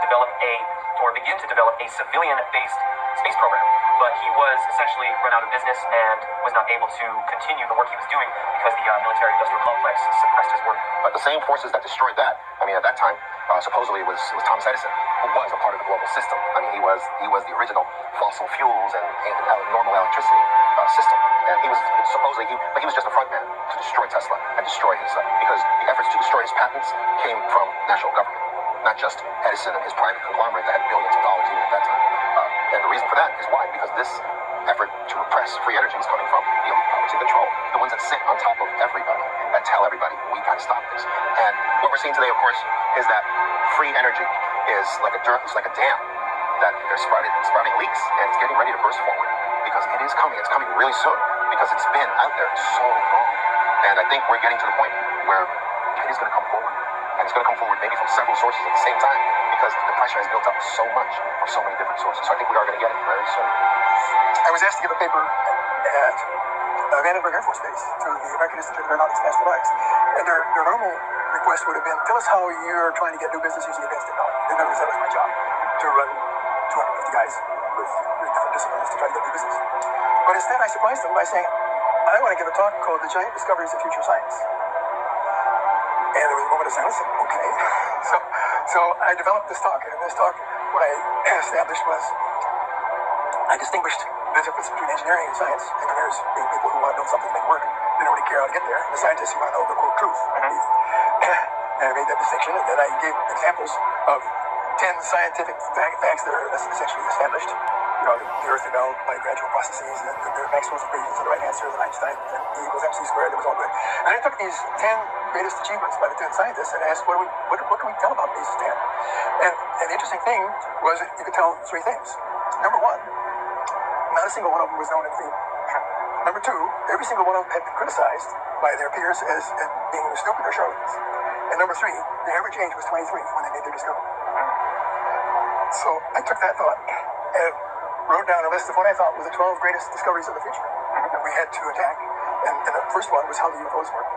begin to develop a civilian-based space program. But he was essentially run out of business and was not able to continue the work he was doing because the military-industrial complex suppressed his work. But the same forces that destroyed that, I mean, at that time, supposedly it was Thomas Edison, who was a part of the global system. I mean, he was the original fossil fuels and normal electricity system. And he was just a front man to destroy Tesla and destroy his, because the efforts to destroy his patents came from national government, not just Edison and his private conglomerate that had billions of dollars even at that time. And the reason for that is why? Because this effort to repress free energy is coming from the elite powers in control, the ones that sit on top of everybody and tell everybody, we gotta stop this. And what we're seeing today, of course, is that free energy is like a dam that they're sprouting leaks, and it's getting ready to burst forward because it is coming. It's coming really soon because it's been out there so long. And I think we're getting to the point where it is going to come forward. And it's going to come forward maybe from several sources at the same time because the pressure has built up so much from so many different sources. So I think we are going to get it very soon. I was asked to give a paper at Vandenberg Air Force Base to the American Institute of Aeronautics Master Flights. And their normal request would have been, tell us how you're trying to get new business using advanced technology. In other words, that was my job, to run 250 guys with different disciplines to try to get new business. But instead, I surprised them by saying, I want to give a talk called The Giant Discoveries of Future Science. And there was a moment of silence, and okay. So I developed this talk, and in this talk, what I established was, I distinguished the difference between engineering and science. Engineers being people who want to build something to make work, they don't really care how to get there. And the scientists who want to know the quote truth. And I made that distinction, and then I gave examples of 10 scientific facts that are essentially established. You know, the Earth developed by gradual processes, and the Maxwell's equations are the right answer, and Einstein, and E equals MC squared, it was all good. And I took these 10 greatest achievements by the 10 scientists and asked, what can we tell about these 10? And the interesting thing was that you could tell 3 things. Number 1, not a single one of them was known in field. Number 2, every single one of them had been criticized by their peers as being stupid or charlatans. And number 3, the average age was 23 when they made their discovery. So I took that thought and wrote down a list of what I thought were the 12 greatest discoveries of the future that we had to attack. And the first one was how the UFOs work.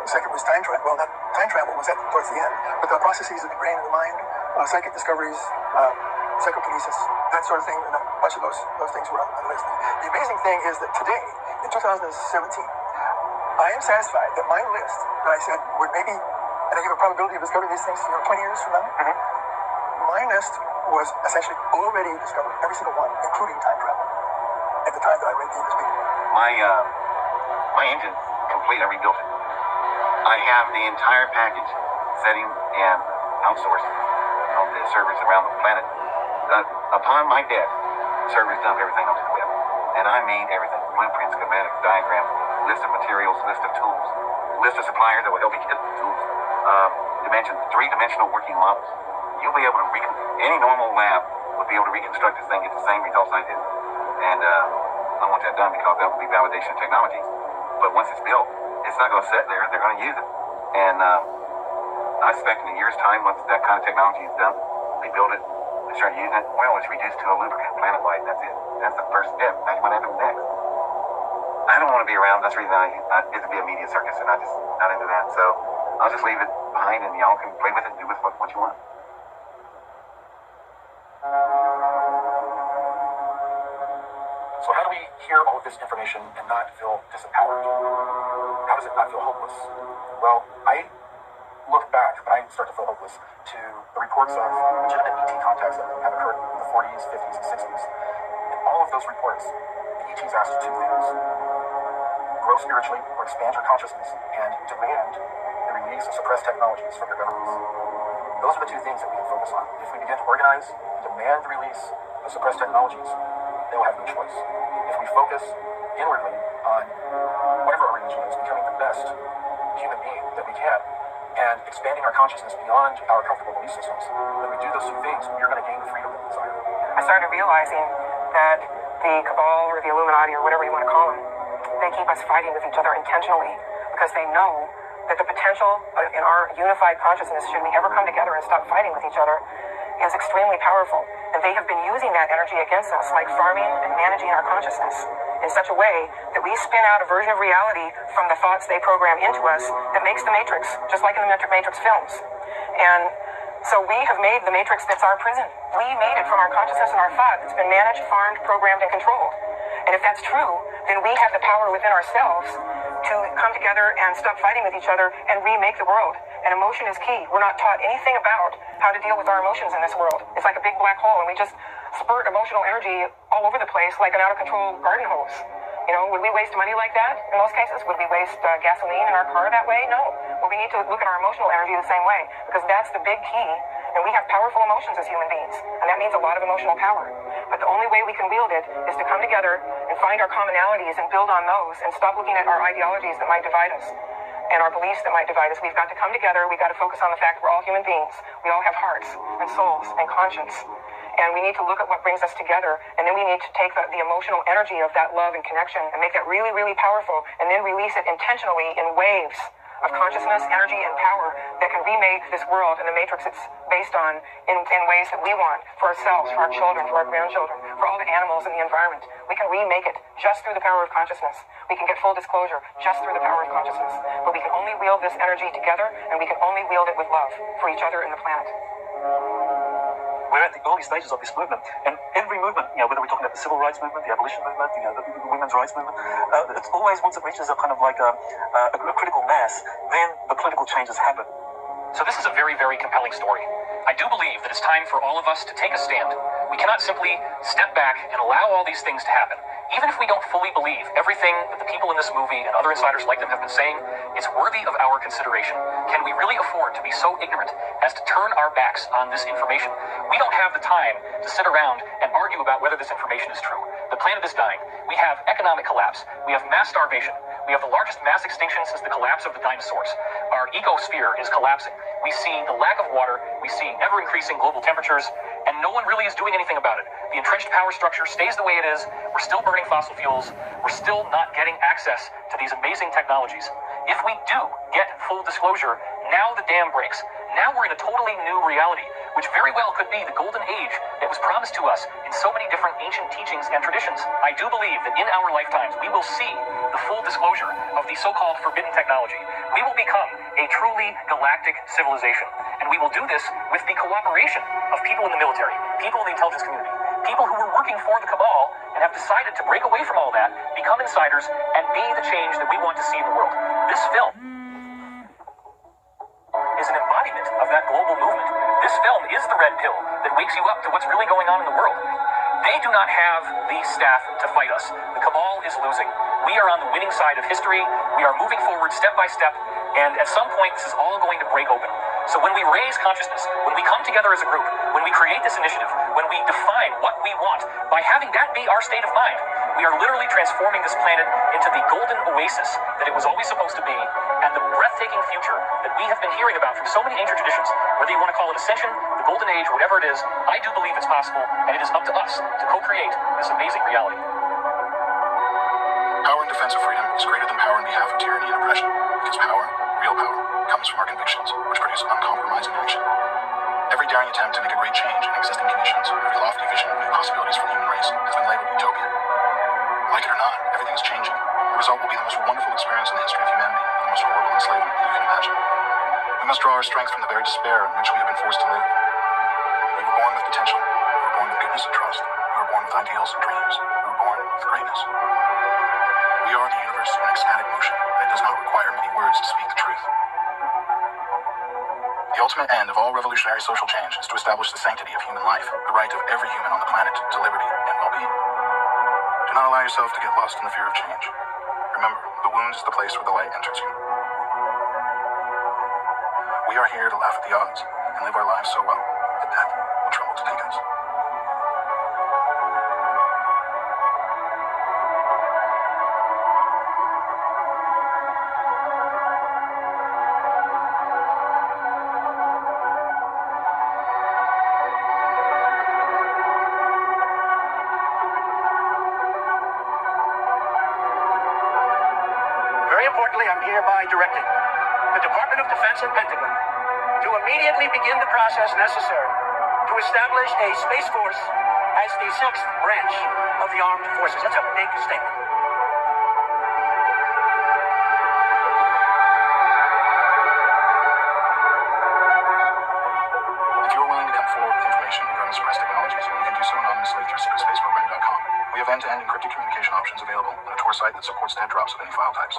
The second was time travel. Well, not time travel was towards the end, but the processes of the brain and the mind, psychic discoveries, psychokinesis, that sort of thing, and a bunch of those things were on the list. The amazing thing is that today, in 2017, I am satisfied that my list that I said would maybe, and I give a probability of discovering these things 20 years from now, my list was essentially already discovered, every single one, including time travel, at the time that I gave this meeting. My engine complete, I rebuilt it. I have the entire package setting and outsourced on the servers around the planet. Upon my death, the servers dump everything onto the web. And I made everything. Blueprints, schematics, diagrams, list of materials, list of tools, list of suppliers that will help you get the tools, three-dimensional working models. You'll be able to any normal lab would be able to reconstruct this thing, get the same results I did. And I want that done because that will be validation of technology. But once it's built, it's not going to sit there. They're going to use it. And I expect in a year's time, once that kind of technology is done, they build it, they start using it, oil is reduced to a lubricant planet-wide. That's it. That's the first step. Now you want to happen next. I don't want to be around. That's the reason it would be a media circus, and I'm just not into that. So I'll just leave it behind, and y'all can play with it and do with what you want. So how do we hear all of this information and not feel disempowered? How does it not feel hopeless? Well, I look back, when I start to feel hopeless, to the reports of legitimate ET contacts that have occurred in the 40s, 50s, and 60s. In all of those reports, the ETs asked 2 things. Grow spiritually or expand your consciousness and demand the release of suppressed technologies from your governments. Those are the 2 things that we can focus on. If we begin to organize and demand the release of suppressed technologies, they will have no choice. If we focus inwardly on whatever our religion is, becoming the best human being that we can, and expanding our consciousness beyond our comfortable belief systems, when we do those 2 things, we are going to gain the freedom that we desire. I started realizing that the cabal or the Illuminati or whatever you want to call them, they keep us fighting with each other intentionally because they know that the potential in our unified consciousness, should we ever come together and stop fighting with each other, is extremely powerful. And they have been using that energy against us, like farming and managing our consciousness in such a way that we spin out a version of reality from the thoughts they program into us that makes the Matrix, just like in the Matrix films. And so we have made the Matrix that's our prison. We made it from our consciousness and our thought. It's been managed, farmed, programmed, and controlled. And if that's true, then we have the power within ourselves to come together and stop fighting with each other and remake the world. And emotion is key. We're not taught anything about how to deal with our emotions in this world. It's like a big black hole, and we just spurt emotional energy all over the place like an out-of-control garden hose. You know, would we waste money like that in most cases? Would we waste gasoline in our car that way? No. Well, we need to look at our emotional energy the same way, because that's the big key. And we have powerful emotions as human beings, and that means a lot of emotional power. But the only way we can wield it is to come together and find our commonalities and build on those, and stop looking at our ideologies that might divide us and our beliefs that might divide us. We've got to come together. We've got to focus on the fact we're all human beings. We all have hearts and souls and conscience. And we need to look at what brings us together, and then we need to take the emotional energy of that love and connection and make that really, really powerful, and then release it intentionally in waves of consciousness, energy, and power that can remake this world and the matrix it's based on in ways that we want for ourselves, for our children, for our grandchildren, for all the animals in the environment. We can remake it just through the power of consciousness. We can get full disclosure just through the power of consciousness. But we can only wield this energy together, and we can only wield it with love for each other and the planet. We're at the early stages of this movement, and every movement, whether we're talking about the civil rights movement, the abolition movement, the women's rights movement, it's always once it reaches a kind of like a critical mass, then the political changes happen. So this is a very, very compelling story. I do believe that it's time for all of us to take a stand. We cannot simply step back and allow all these things to happen. Even if we don't fully believe everything that the people in this movie and other insiders like them have been saying, it's worthy of our consideration. Can we really afford to be so ignorant as to turn our backs on this information? We don't have the time to sit around and argue about whether this information is true. The planet is dying. We have economic collapse. We have mass starvation. We have the largest mass extinction since the collapse of the dinosaurs. Our ecosphere is collapsing. We see the lack of water. We see ever-increasing global temperatures, and no one really is doing anything about it. The entrenched power structure stays the way it is. We're still burning fossil fuels. We're still not getting access to these amazing technologies. If we do get full disclosure, now the dam breaks. Now we're in a totally new reality, which very well could be the golden age that was promised to us in so many different ancient teachings and traditions. I do believe that in our lifetimes, we will see the full disclosure of the so-called forbidden technology. We will become a truly galactic civilization, and we will do this with the cooperation of people in the military, people in the intelligence community, people who were working for the cabal and have decided to break away from all that, become insiders, and be the change that we want to see in the world. This film is an embodiment of that global movement. This film is the red pill that wakes you up to what's really going on in the world. They do not have the staff to fight us. The cabal is losing. We are on the winning side of history. We are moving forward step by step, and at some point this is all going to break open. So when we raise consciousness, when we come together as a group, when we create this initiative, when we define what we want, by having that be our state of mind, we are literally transforming this planet into the golden oasis that it was always supposed to be, and the breathtaking future that we have been hearing about from so many ancient traditions. Whether you want to call it ascension, the golden age, whatever it is, I do believe it's possible, and it is up to us to co-create this amazing reality. Power in defense of freedom is greater than power in behalf of tyranny and oppression, because power, real power, comes from our convictions, which produce uncompromising action. Every daring attempt to make a great change in existing conditions, every lofty vision of new possibilities for the human race, has been labeled utopia. Like it or not, everything is changing. The result will be the most wonderful experience in the history of humanity, and the most horrible enslavement that you can imagine. We must draw our strength from the very despair in which we have been forced to live. We were born with potential. We were born with goodness and trust. We were born with ideals and dreams. We were born with greatness. We are the universe in ecstatic motion that does not require many words to speak the truth. The ultimate end of all revolutionary social change is to establish the sanctity of human life, the right of every human on the planet to liberty and well-being. Do not allow yourself to get lost in the fear of change. Remember, the wound is the place where the light enters you. We are here to laugh at the odds and live our lives so well that death will tremble to take us. Very importantly, I'm hereby directing the Department of Defense and Pentagon to immediately begin the process necessary to establish a Space Force as the sixth branch of the armed forces. That's a big statement. If you are willing to come forward with information regarding Surprise Technologies, you can do so anonymously through secretspaceprogram.com. We have end-to-end encrypted communication options available and a Tor site that supports dead drops of any file types.